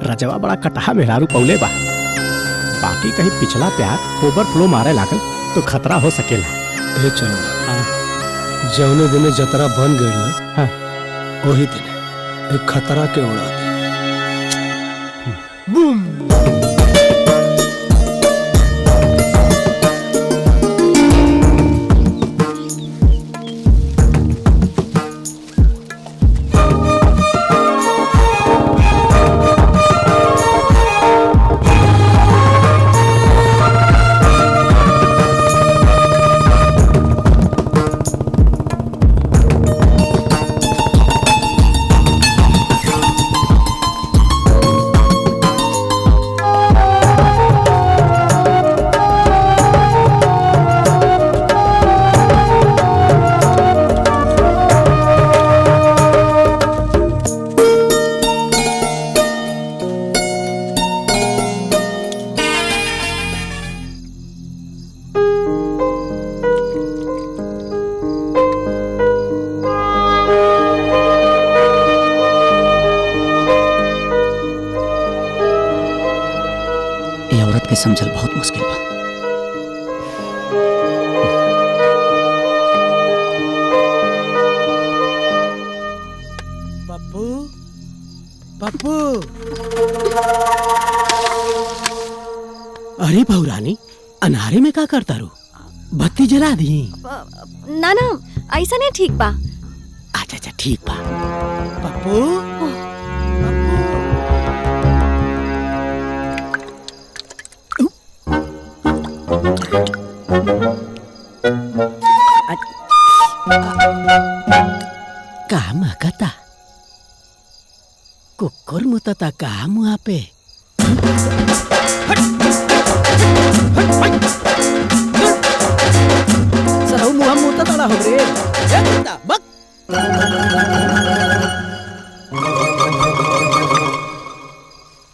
रजवा बड़ा कटहा मेहरारू पौले बा, बाकी कहीं पिछला प्यार ओवरफ्लो मारे लागल तो खतरा हो सकेला।
ए चलो, जौने दिने जतरा बन गई ना, वही दिने एक खतरा के उड़ा दी।
बूम।
समझल बहुत मुश्किल बा।
पप्पू, पप्पू। अरे बहुरानी, अनारे में का करता रू? बत्ती जला दी।
ना ना, ऐसा नहीं ठीक बा।
अच्छा अच्छा ठीक बा। पप्पू, का महकता? कुकुर मुतता का मुआ पे? सरौ मुआ मुता तड़ा हो रे। बक।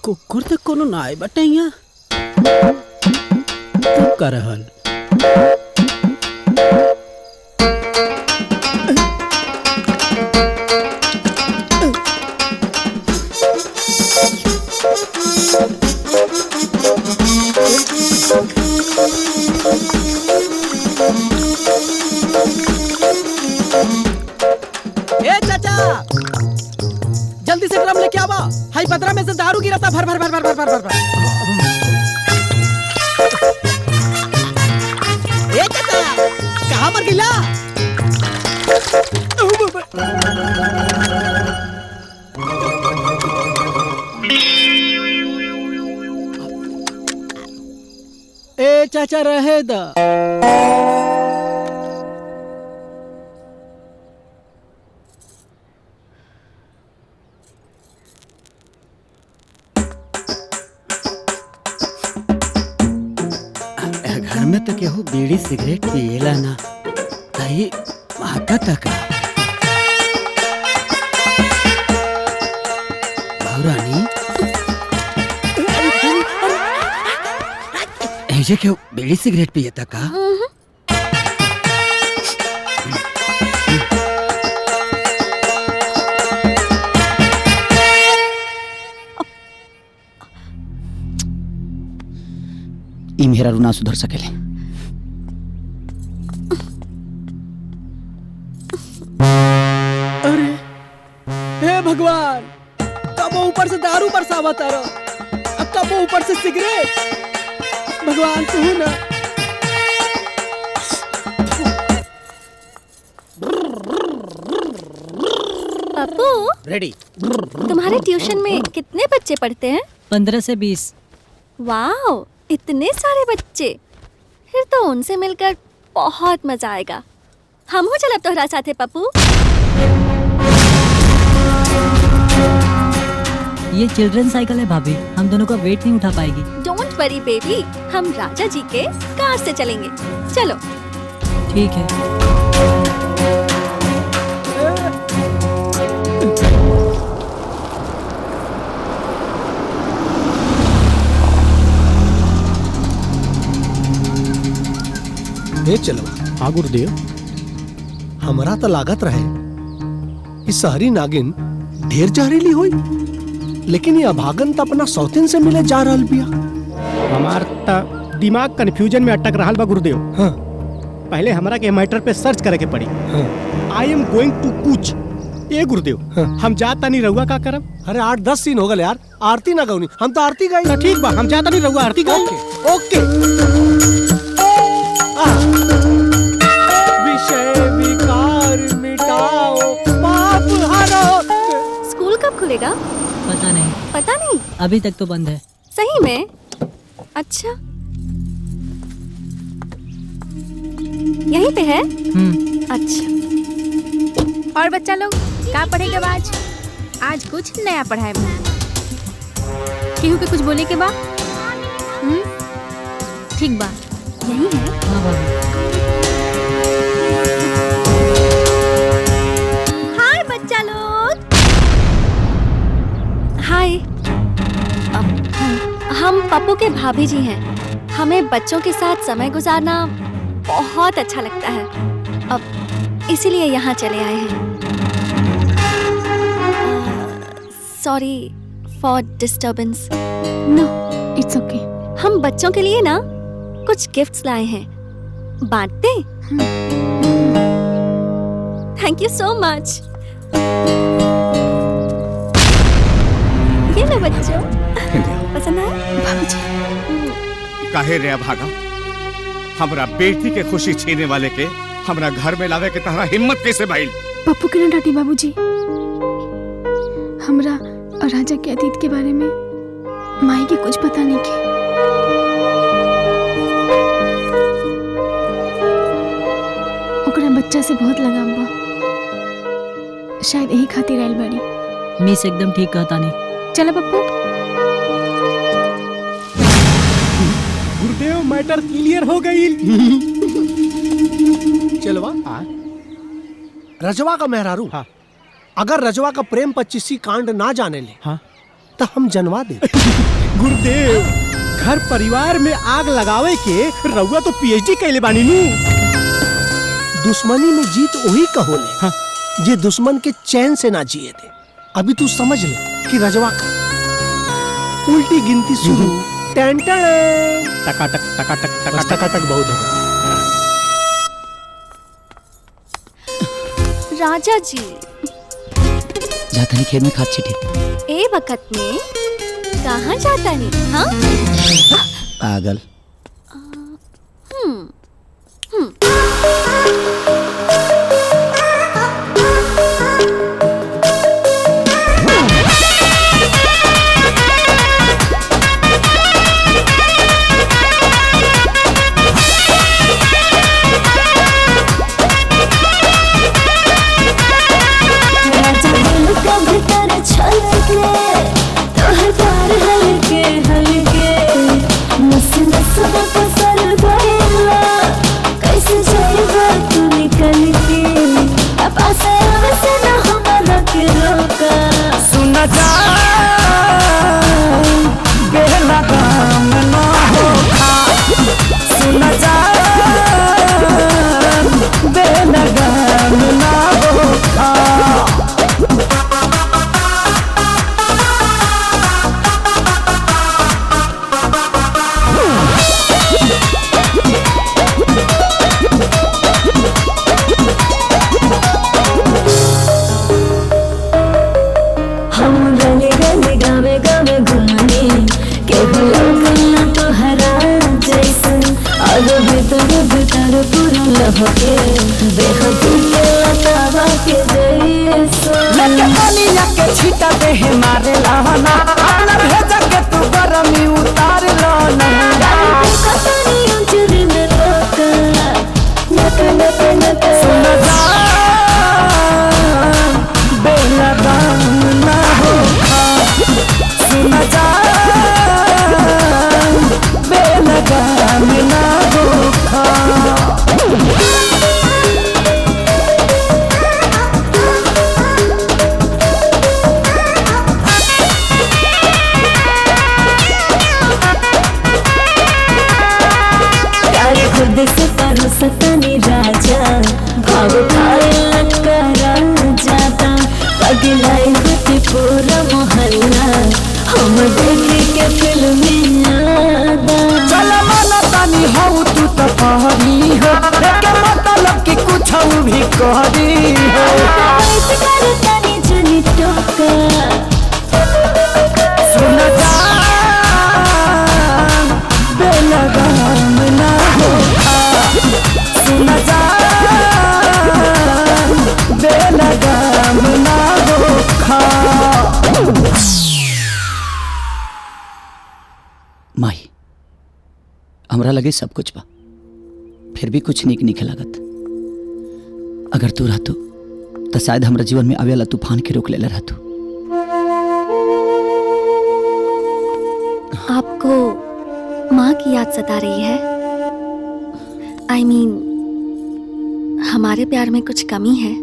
कुकुर तो कोनो नाय बटे यहाँ। तू कर रहल। हाई पतरा में से दारू गिरता भर भर भर भर भर भर भर भर। ए चाचा कहाँ पर गिला? ए चाचा रहे दा।
घर में तो केहू बीड़ी सिगरेट पिएला ना, तही माता तक बहुरानी ऐसे क्यों बीड़ी सिगरेट पिए का?
ई मेरा रूना सुधर सकेले।
अरे हे भगवान, कब ऊपर से दारू बरसावत आ रहा, अब कब ऊपर से सिगरेट। भगवान तू ना।
पप्पू
रेडी।
तुम्हारे ट्यूशन में कितने बच्चे पढ़ते हैं?
15 से 20।
वाओ, इतने सारे बच्चे। फिर तो उनसे मिलकर बहुत मजा आएगा। हम हो चलब तोहरा साथे पप्पू।
ये चिल्ड्रन साइकिल है भाभी, हम दोनों का वेट नहीं उठा पाएगी।
डोंट वरी बेबी, हम राजा जी के कार से चलेंगे। चलो।
ठीक है।
ए चलो।
हाँ गुरुदेव।
हमरा तो लागत रहे इस शहरी नागिन ढेर जहरीली हुई, लेकिन ये अभागन तो अपना सौतीन से मिले जा रहल बिया।
हमार दिमाग कंफ्यूजन में अटक रहा बा गुरुदेव।
हाँ।
पहले हमरा के मैटर पे सर्च करे के पड़ी। आई एम गोइंग टू कुछ। ए गुरुदेव, हम जाता नहीं रहुआ का करब?
अरे 8-10 सीन हो गए यार, आरती ना गौनी। हम तो आरती गाई।
ठीक बा, हम जाता नहीं रहुआ आरती गाई।
ओके। विषय विकार मिटाओ, पाप हरो।
स्कूल कब खुलेगा?
पता नहीं।
पता नहीं?
अभी तक तो बंद है।
सही में? अच्छा, यहीं पे है? अच्छा।
और बच्चा लोग का पढ़ेगा आज? आज कुछ नया पढ़ाए केहू के कुछ बोले के बा? ठीक बा,
यही है। हाय बच्चा लोग। हाय। हम पप्पू के भाभी जी हैं। हमें बच्चों के साथ समय गुजारना बहुत अच्छा लगता है, अब इसीलिए यहाँ चले आए हैं। Sorry for disturbance.
No, it's okay.
हम बच्चों के लिए ना कुछ गिफ्ट्स लाए हैं, बांटते? Thank you so much. ये लो बच्चों, पसंद आया?
बाबूजी।
काहे रे भागा, हमरा बेटी के खुशी छीने वाले के हमरा घर में लावे के तहरा हिम्मत कैसे भइल?
पप्पू के ना डांटी बाबूजी। हमरा और राजा के अतीत के बारे में माई के कुछ पता नहीं के। ओकरा बच्चा से बहुत लगाव बा, शायद यही खातिर आइल बाड़ी।
मिस एकदम ठीक कहता नहीं।
चलो पप्पू।
गुरुदेव, मैटर क्लियर हो गई।
चलवा। रजवा का मेहरारू। हाँ। अगर रजवा का प्रेम 25 कांड ना जाने ले, हाँ, तो हम जनवा दे।
गुरुदेव, घर परिवार में आग लगावे के रउआ तो पीएचडी कैले बानी नु।
दुश्मनी में जीत वही कहोले, हाँ, जे दुश्मन के चैन से ना जिए थे। अभी तू समझ ले कि रजवा का उल्टी गिनती शुरू।
टकाटक टकाटक
टकाटक बहुत होगा।
राजा जी।
जाता नहीं खेत में खाद छिटे।
ए वक्त में कहाँ जाता नहीं? हाँ?
पागल। माही हमरा लगे सब कुछ बा, फिर भी कुछ नीक निकल लागत। अगर तू रहतू तो शायद हमरा जीवन में आवे वाला तूफान के रोक लेले रहतू।
आपको माँ की याद सता रही है? I mean, हमारे प्यार में कुछ कमी है?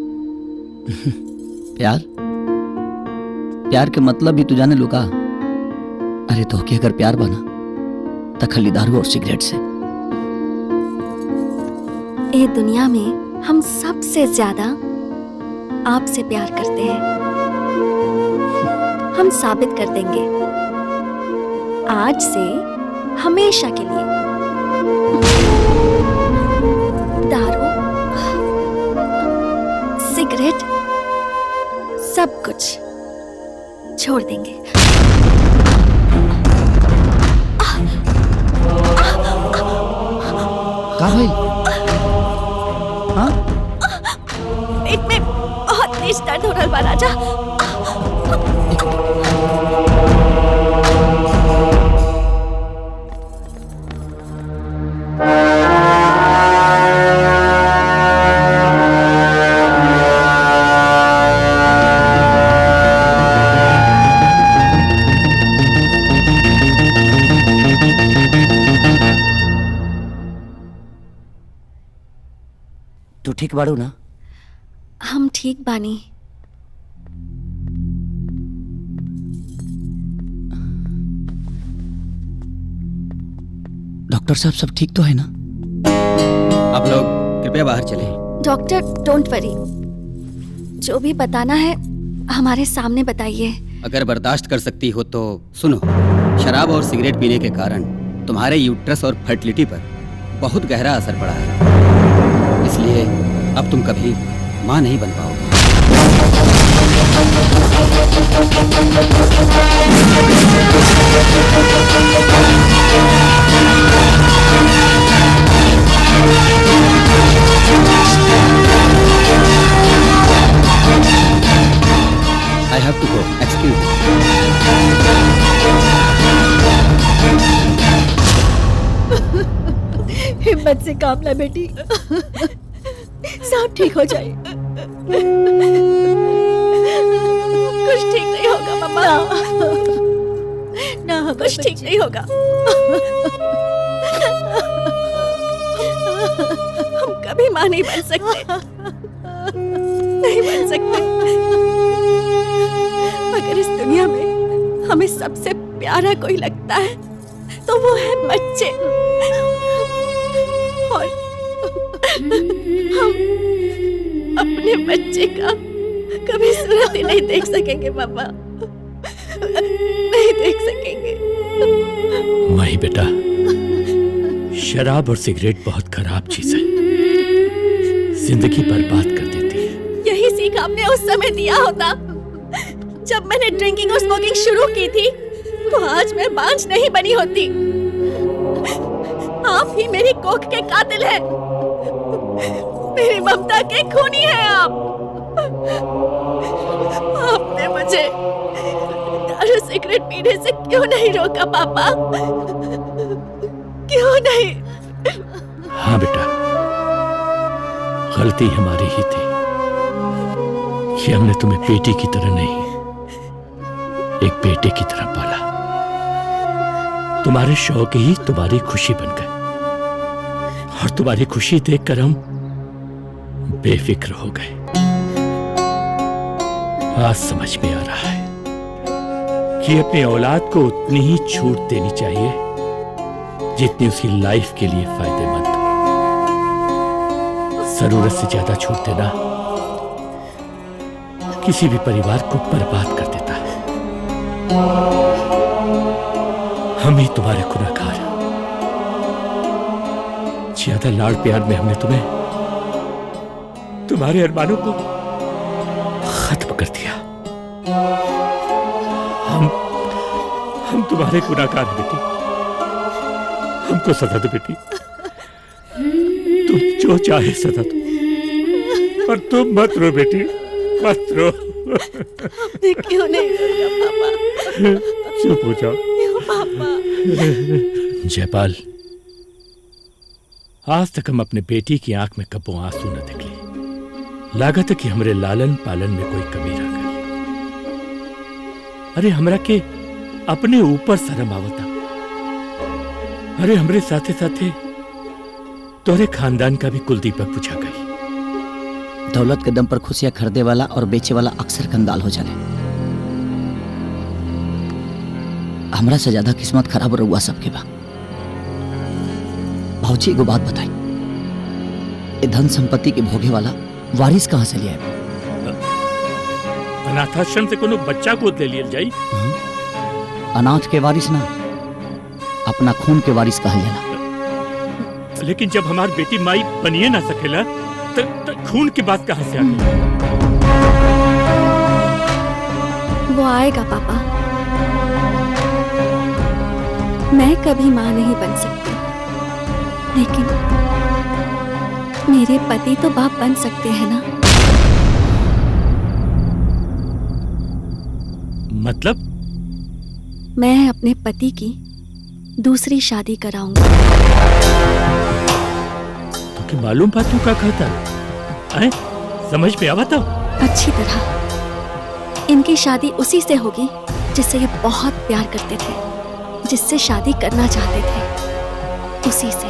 प्यार? प्यार के मतलब भी तू जाने लुका? अरे तो कि अगर प्यार बना तो खाली दारू और सिगरेट से।
ये दुनिया में हम सबसे ज्यादा आपसे प्यार करते हैं। हम साबित कर देंगे आज से हमेशा के लिए। दारू, सिगरेट, सब कुछ छोड़ देंगे।
का भाई? हाँ?
पेट में बहुत तेज दर्द हो रहा बा राजा।
तू ठीक बाड़ू ना?
हम ठीक बानी।
डॉक्टर साहब सब ठीक तो है ना?
आप लोग कृपया बाहर चले।
डॉक्टर डोंट वरी, जो भी बताना है हमारे सामने बताइए।
अगर बर्दाश्त कर सकती हो तो सुनो। शराब और सिगरेट पीने के कारण तुम्हारे यूट्रस और फर्टिलिटी पर बहुत गहरा असर पड़ा है, इसलिए अब तुम कभी माँ नहीं बन पाओगे। I have to go. Excuse me.
हिम्मत से काम ला बेटी, सब ठीक हो जाए।
कुछ ठीक नहीं होगा मम्मा।
ना
कुछ ठीक नहीं होगा। हम कभी माँ नहीं बन सकते, नहीं बन सकते। अगर इस दुनिया में हमें सबसे प्यारा कोई लगता है तो वो है बच्चे। और हम अपने बच्चे का कभी सूरत ही नहीं देख सकेंगे मम्मा, नहीं देख सकेंगे।
माही बेटा, शराब और सिगरेट बहुत खराब चीज है, जिंदगी बर्बाद कर देती है।
यही सीख आपने उस समय दिया होता जब मैंने ड्रिंकिंग और स्मोकिंग शुरू की थी, तो आज मैं बांझ नहीं बनी होती। आप ही मेरी कोख के कातिल हैं, मेरी ममता के खूनी हैं आप। आपने मुझे दारू सिगरेट पीने से क्यों नहीं रोका पापा? क्यों नहीं?
हाँ बेटा, गलती हमारी ही थी कि हमने तुम्हें बेटी की तरह नहीं, एक बेटे की तरह पाला। तुम्हारे शौक ही तुम्हारी खुशी बन गए और तुम्हारी खुशी देखकर हम बेफिक्र हो गए। आज समझ में आ रहा है कि अपने औलाद को उतनी ही छूट देनी चाहिए जितनी उसकी लाइफ के लिए फायदेमंद हो। जरूरत से ज्यादा छूट देना किसी भी परिवार को बर्बाद कर देता है। हम ही तुम्हारे गुनहगार हैं। ज्यादा लाड़ प्यार में हमने तुम्हारे अरमानों को खत्म कर दिया। हम तुम्हारे गुनहगार हैं बेटी, हमको सजा दो बेटी। तुम जो चाहे सजा दो, पर तुम मत रो बेटी, मत रो।
आपने क्यों नहीं रोका पापा?
चुप हो जाओ।
क्यों पापा?
जयपाल, आज तक हम अपने बेटी की आंख में कबो आंसू न देख लिए। लागत है कि हमरे लालन पालन में कोई कमी रह गई। अरे हमरा के अपने ऊपर शर्म आवता। अरे हमरे साथे साथे तोरे खानदान का भी कुलदीपक बुझा गई।
दौलत के दम पर खुशियां खरीदे वाला और बेचे वाला अक्सर कंगाल हो जाने। हमरा से ज्यादा किस्मत खराब रहुआ सबके बा। भाऊजी एगो बात बताई, ये धन संपत्ति के भोगे वाला वारिस कहाँ से लिया?
अनाथाश्रम से कोनो बच्चा को ले लिया जाई।
अनाथ के वारिस ना, अपना खून के वारिस कहल जाला।
लेकिन जब हमारी बेटी माई बनिए ना सकेला तो खून की बात कहाँ से आ गई?
वो आएगा पापा। मैं कभी माँ नहीं बन सकती, लेकिन मेरे पति तो बाप बन सकते हैं ना।
मतलब?
मैं अपने पति की दूसरी शादी कराऊंगी।
तो क्या मालूम बात तू क्या कहता है? समझ में आवा तो?
अच्छी तरह। इनकी शादी उसी से होगी जिससे ये बहुत प्यार करते थे, जिससे शादी करना चाहते थे, उसी से।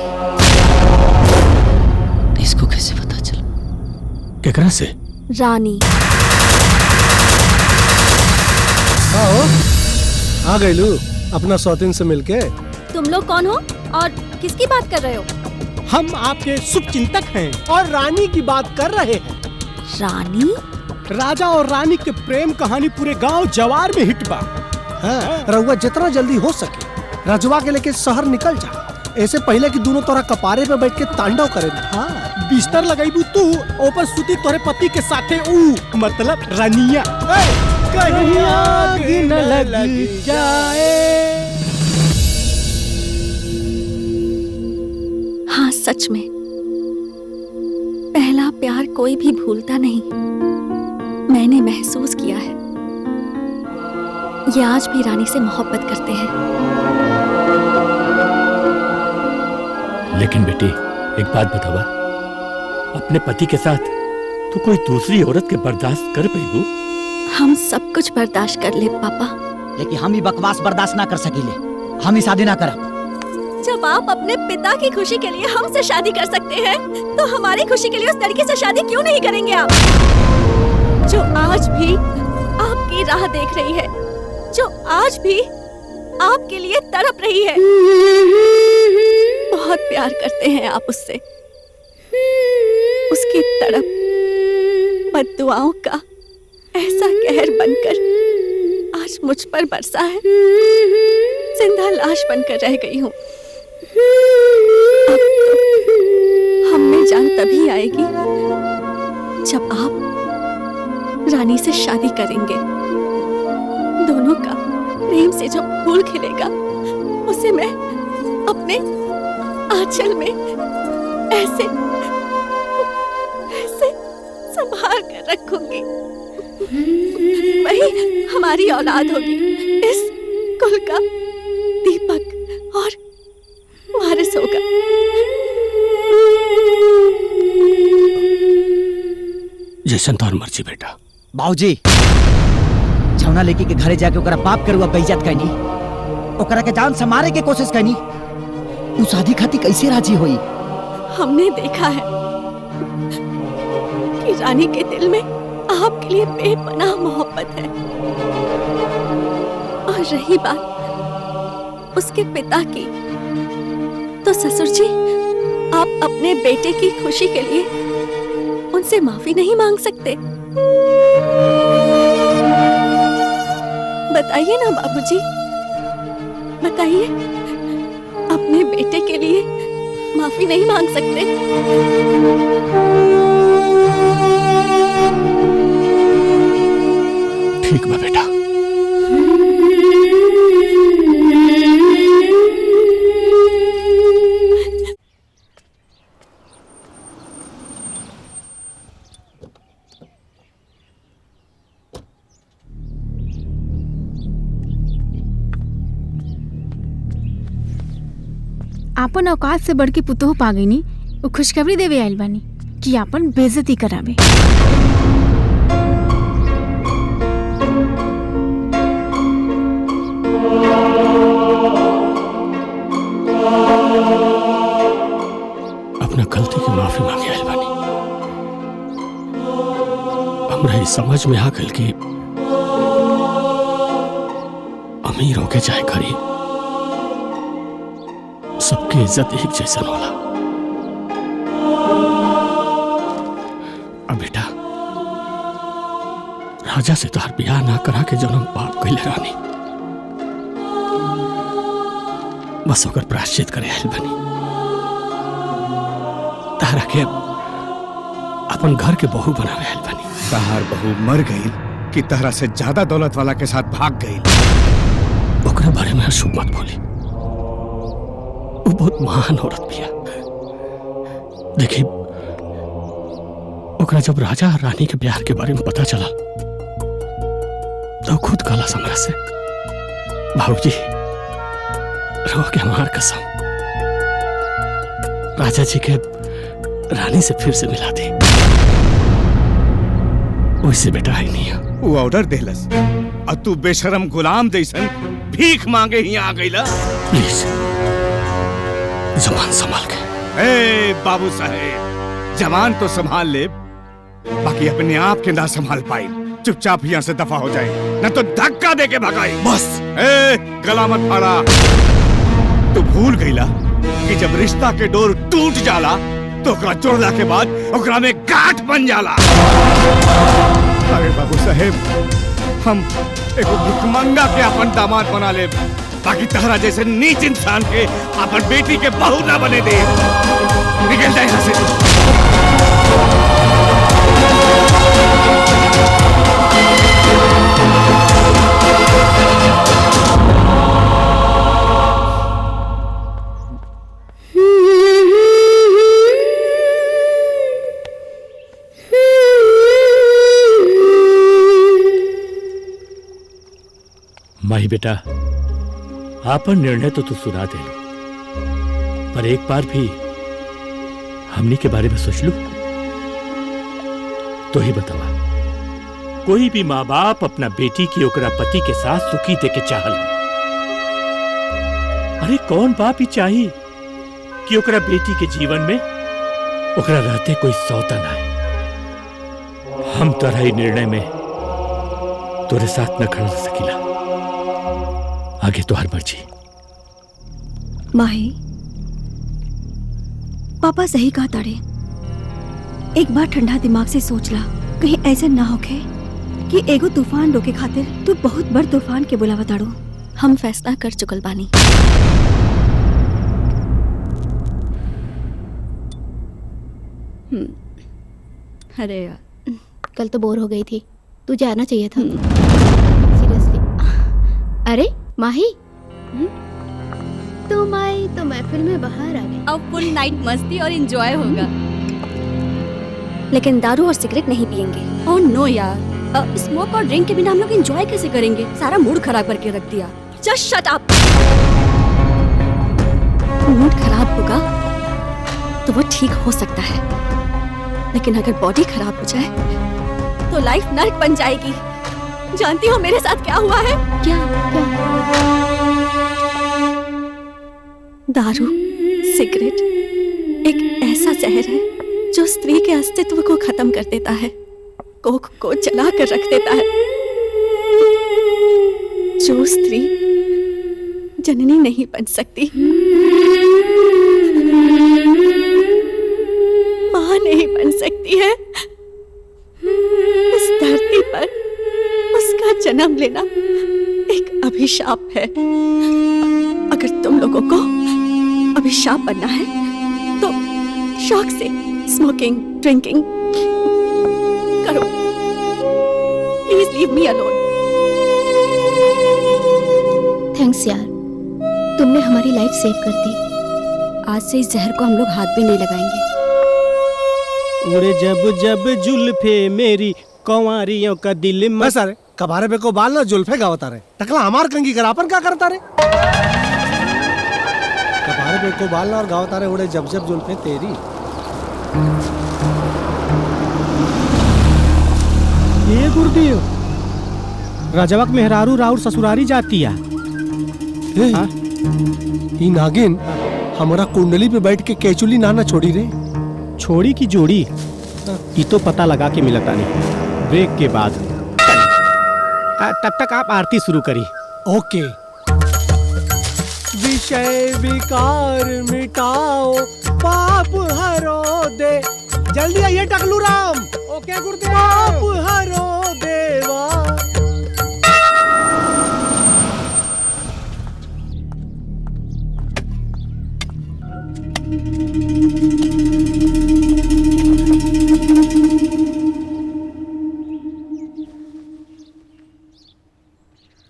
इसको कैसे पता चला?
केकरा से?
रानी।
आ गई लू अपना सौतीन से मिलके।
तुम लोग कौन हो और किसकी बात कर रहे हो?
हम आपके शुभ चिंतक हैं और रानी की बात कर रहे हैं।
रानी?
राजा और रानी के प्रेम कहानी पूरे गांव जवार में हिट बा।
हाँ, रहुआ जितना जल्दी हो सके रजवा के लेके शहर निकल जा, ऐसे पहले कि दोनों तोरा कपारे पे बैठ के तांडव करे।
हाँ, बिस्तर लगाईबू तू, ऊपर सुती तोरे पति के साथे ऊ, मतलब रानिया।
कहीं आग न लग जाए।
हाँ सच में पहला प्यार कोई भी भूलता नहीं। मैंने महसूस किया है ये आज भी रानी से मोहब्बत करते हैं।
लेकिन बेटी एक बात बतावा, अपने पति के साथ तू कोई दूसरी औरत के बर्दाश्त कर पेगू?
हम सब कुछ बर्दाश्त कर ले पापा,
लेकिन हम ही बकवास बर्दाश्त ना कर सकीले। हम ही शादी ना करब।
जब आप अपने पिता की खुशी के लिए हमसे शादी कर सकते हैं तो हमारी खुशी के लिए उस लड़की से शादी क्यों नहीं करेंगे आप, जो आज भी आपकी राह देख रही है, जो आज भी आपके लिए तड़प रही है। बहुत प्यार करते हैं आप उससे। उसकी तड़प बद्दुआओं का ऐसा कहर बनकर आज मुझ पर बरसा है। जिंदा लाश बनकर रह गई हूँ। अब तो हम में जान तभी आएगी जब आप रानी से शादी करेंगे। दोनों का प्रेम से जो फूल खिलेगा उसे मैं अपने आंचल में ऐसे ऐसे संभाल कर रखूंगी। वही हमारी औलाद होगी, इस कुल का दीपक और वारिस होगा।
जैसन तोहर मर्जी बेटा।
बाबूजी जौना लड़की के घरे जाके ओकरा बाप के रुआ बेइज्जत कैनी, ओकरा के जान से मारे के कोशिश कैनी, उ शादी खातिर कैसे राजी हुई?
हमने देखा है कि रानी के दिल में आपके लिए बेपनाह मोहब्बत है। और रही बात उसके पिता की, तो ससुर जी आप अपने बेटे की खुशी के लिए उनसे माफी नहीं मांग सकते? बताइए ना बाबूजी, बताइए, अपने बेटे के लिए माफी नहीं मांग सकते?
ठीक बा बेटा।
आपन औकात से बढ़ के पुतोह पा गई नी, वो खुशखबरी देवे आइल बानी कि आपन बेइज्जती करावे।
अपना गलती की माफी मांगे आइल बानी। हमरा ये समझ में आ गइल कि अमीर होके चाहे गरीब, सबकी इज्जत एक जैसन होला। अब बेटा राजा से तोहर ब्याह ना करा के जन्म पाप कइले रानी, बस ओकर प्रायश्चित करे आइल बनी। तारा के अपन घर के बहू बनावे आइल बनी।
तहार बहू मर गई कि तहरा से ज्यादा दौलत वाला के साथ भाग गई।
ओकरा बारे में अशुभ मत बोली, वो बहुत महान औरत बिया। देखिए ओकरा जब राजा और रानी के प्यार के बारे में पता चला तो खुद काला हमरा से, भाऊजी रो के हमार कसम, राजा जी के रानी से फिर से मिला दी। वैसे बेटा ही नहीं है।
वो ऑर्डर देलस और तू बेशरम गुलाम जैसन भीख मांगे ही आ गईला।
प्लीज जबान संभाल के।
ए बाबू साहेब, जबान तो संभाल ले, बाकी अपने आप के ना संभाल पाई। चुपचाप यहाँ से दफा हो जाए, न तो धक्का दे के भगाई। बस ए गला मत फाड़ा। तू भूल गईला कि जब रिश्ता के डोर टूट जाला तो ओकरा जोड़ला के बाद ओकरा में गांठ बन जाला। अरे बाबू साहेब, हम एगो भिखमंगा के अपन दामाद बना ले, बाकी तहरा जैसे नीच इंसान के अपन बेटी के बहू ना बने दे। निकल जाए यहाँ से।
बेटा, आपन निर्णय तो तू सुना दे, पर एक बार भी हमनी के बारे में सोच लू तो ही बतावा। कोई भी माँ बाप अपना बेटी की ओकरा पति के साथ सुखी देके चाहल। अरे कौन बाप ही चाही कि ओकरा बेटी के जीवन में ओकरा रहते कोई सौतन आए। हम तोरा ही निर्णय में तोरे साथ न खड़ा रह सकीला। आगे तो हर मर्जी।
माही, पापा सही कहा ताड़े। एक बार ठंडा दिमाग से सोच ला, कहीं ऐसे ना होके कि एगो तूफान रोके खातिर तू बहुत बड़ तूफान के बुलावा ताड़ो।
हम फैसला कर चुकल बानी।
अरे यार, कल तो बोर हो गई थी, तू जाना चाहिए था। सीरियसली। अरे माही, तुम आई तो महफिल में बाहर आ गई।
अब फुल नाइट मस्ती और एंजॉय होगा, लेकिन दारू और सिगरेट नहीं पियेंगे।
ओह नो यार, स्मोक और ड्रिंक के बिना हम लोग एंजॉय कैसे करेंगे? सारा मूड खराब करके रख दिया।
Just shut up. मूड खराब होगा तो वो ठीक हो सकता है, लेकिन अगर बॉडी खराब हो जाए तो लाइफ नर्क बन जाएगी। जानती हो मेरे साथ क्या हुआ है?
क्या?
दारू, सिगरेट एक ऐसा जहर है जो स्त्री के अस्तित्व को खत्म कर देता है, कोख को जला कर रख देता है। जो स्त्री जननी नहीं बन सकती, मां नहीं बन सकती है, इस धरती पर उसका जन्म लेना एक अभिशाप है। अगर तुम लोगों को अभिशाप बनना है तो शौक से स्मोकिंग, ड्रिंकिंग करो। Please leave me alone.
Thanks यार, तुमने हमारी लाइफ सेव कर दी।
आज से इस जहर को हम लोग हाथ भी नहीं लगाएंगे।
उड़े जब जब जुल्फे मेरी कंवारियों का दिल में।
बस अरे कबारे पे को बाल ना जुल्फे गावता रे, टकला हमार कंगी करापन क्या करता रे? कबारे पे को बाल ना और गावता रे, उड़े जब जब जुल्फे तेरी।
ये गुरुदेव, राजवक मेहरारू राउर ससुरारी जाती है।
ई नागिन हमारा कुंडली पे बैठ के केचुली नाना छोड़ी रे।
छोड़ी की जोड़ी ये तो पता लगा के मिलता नहीं, ब्रेक के बाद। तब तक आप आरती शुरू करी।
ओके। विषय विकार मिटाओ, पाप हरो दे। जल्दी आइए टकलू राम। ओके गुरुदेव। पाप हरो देवा।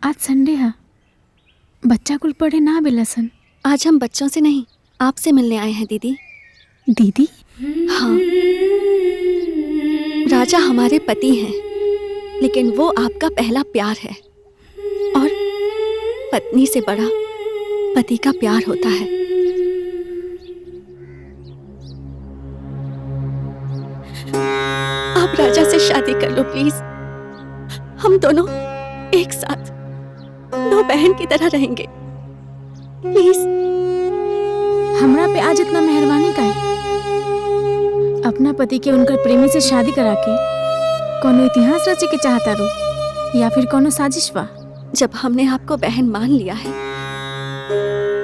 आज संडे है, बच्चा कुल पढ़े ना बिलसन।
आज हम बच्चों से नहीं, आपसे मिलने आए हैं दीदी।
दीदी?
हाँ, राजा हमारे पति हैं, लेकिन वो आपका पहला प्यार है, और पत्नी से बड़ा पति का प्यार होता है। आप राजा से शादी कर लो प्लीज। हम दोनों एक साथ दो बहन की तरह रहेंगे, प्लीज।
हमरा पे आज इतना मेहरबानी का है? अपना पति के उनकर प्रेमी से शादी करा के कोनो इतिहास रचे के चाहता रो, या फिर कोनो साजिश बा?
जब हमने आपको बहन मान लिया है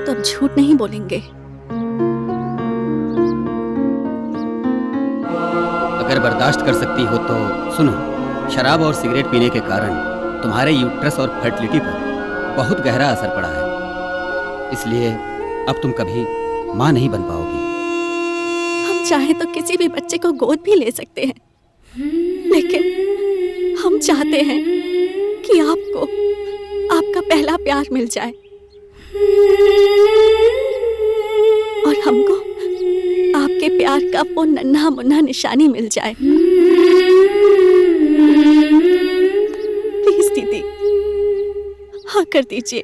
तो अब झूठ नहीं बोलेंगे।
अगर बर्दाश्त कर सकती हो तो सुनो, शराब और सिगरेट पीने के कारण तुम्हारे यूट्रस और फर्टिलिटी पर बहुत गहरा असर पड़ा है, इसलिए अब तुम कभी मां नहीं बन पाओगी।
हम चाहे तो किसी भी बच्चे को गोद भी ले सकते हैं, लेकिन हम चाहते हैं कि आपको आपका पहला प्यार मिल जाए और हमको आपके प्यार का वो नन्हा मुन्ना निशानी मिल जाए। प्लीज दीदी,
हाँ कर दीजिए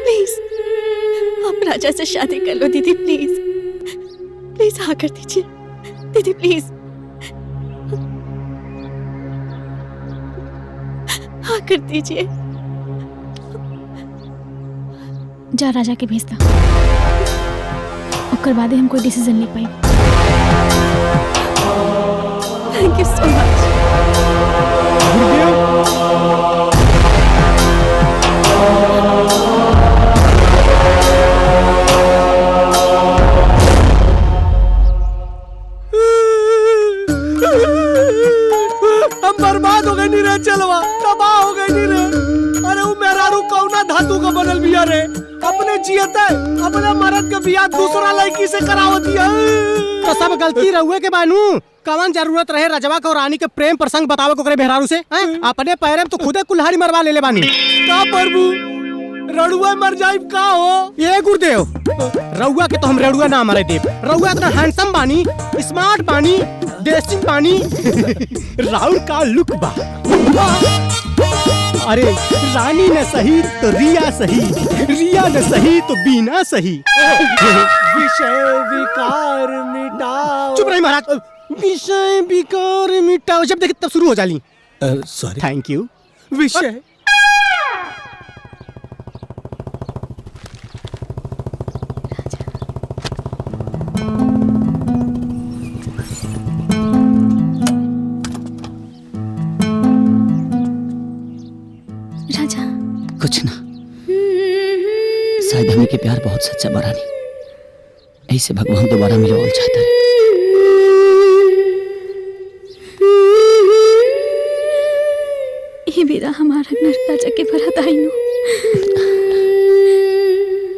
प्लीज। आप राजा से शादी कर लो दीदी, प्लीज प्लीज हाँ कर दीजिए दीदी, प्लीज हाँ कर दीजिए।
जा राजा के भेज दा, ओकर बादे हम कोई डिसीजन ले पाई।
Thank you so much.
हम बर्बाद हो गए नी रे, चलवा तबाह हो गए नी रे। अरे वो मेहरारू कौना धातु का बनल बिया रे, अपने जियते अपने मर्द के बियाह दूसरा लड़की से करावती है।
तो सब गलती रहुए के बानू, कवन जरूरत रहे रजवा को रानी के प्रेम प्रसंग बतावे को करे मेहरारू से? अपने पैरे में तो खुदे कुल्हाड़ी मरवा ले बानी।
का प्रभु रड़ुआ मर जाए का हो?
ये गुरुदेव रउआ के तो हम रड़ुआ ना मरे देव। रउआ इतना हैंडसम बानी, स्मार्ट बानी, ड्रेसिंग बानी, राउर का लुक बा। अरे रानी न सही तो रिया सही, रिया न सही तो बीना सही।
विषय विकार मिटाओ।
चुप रही महाराज। विषय विकार मिटाओ जब देखे तब शुरू हो जाली।
सॉरी।
Thank you.
विषय
राजा
कुछ ना, शायद हमें के प्यार बहुत सच्चा बरा नहीं, ऐसे भगवान दोबारा मिलवाना चाहता है।
ये बेरा हमारा घर राजा के भरत आई नु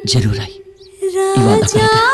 जरूर आई, ये वादा करता है।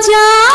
जा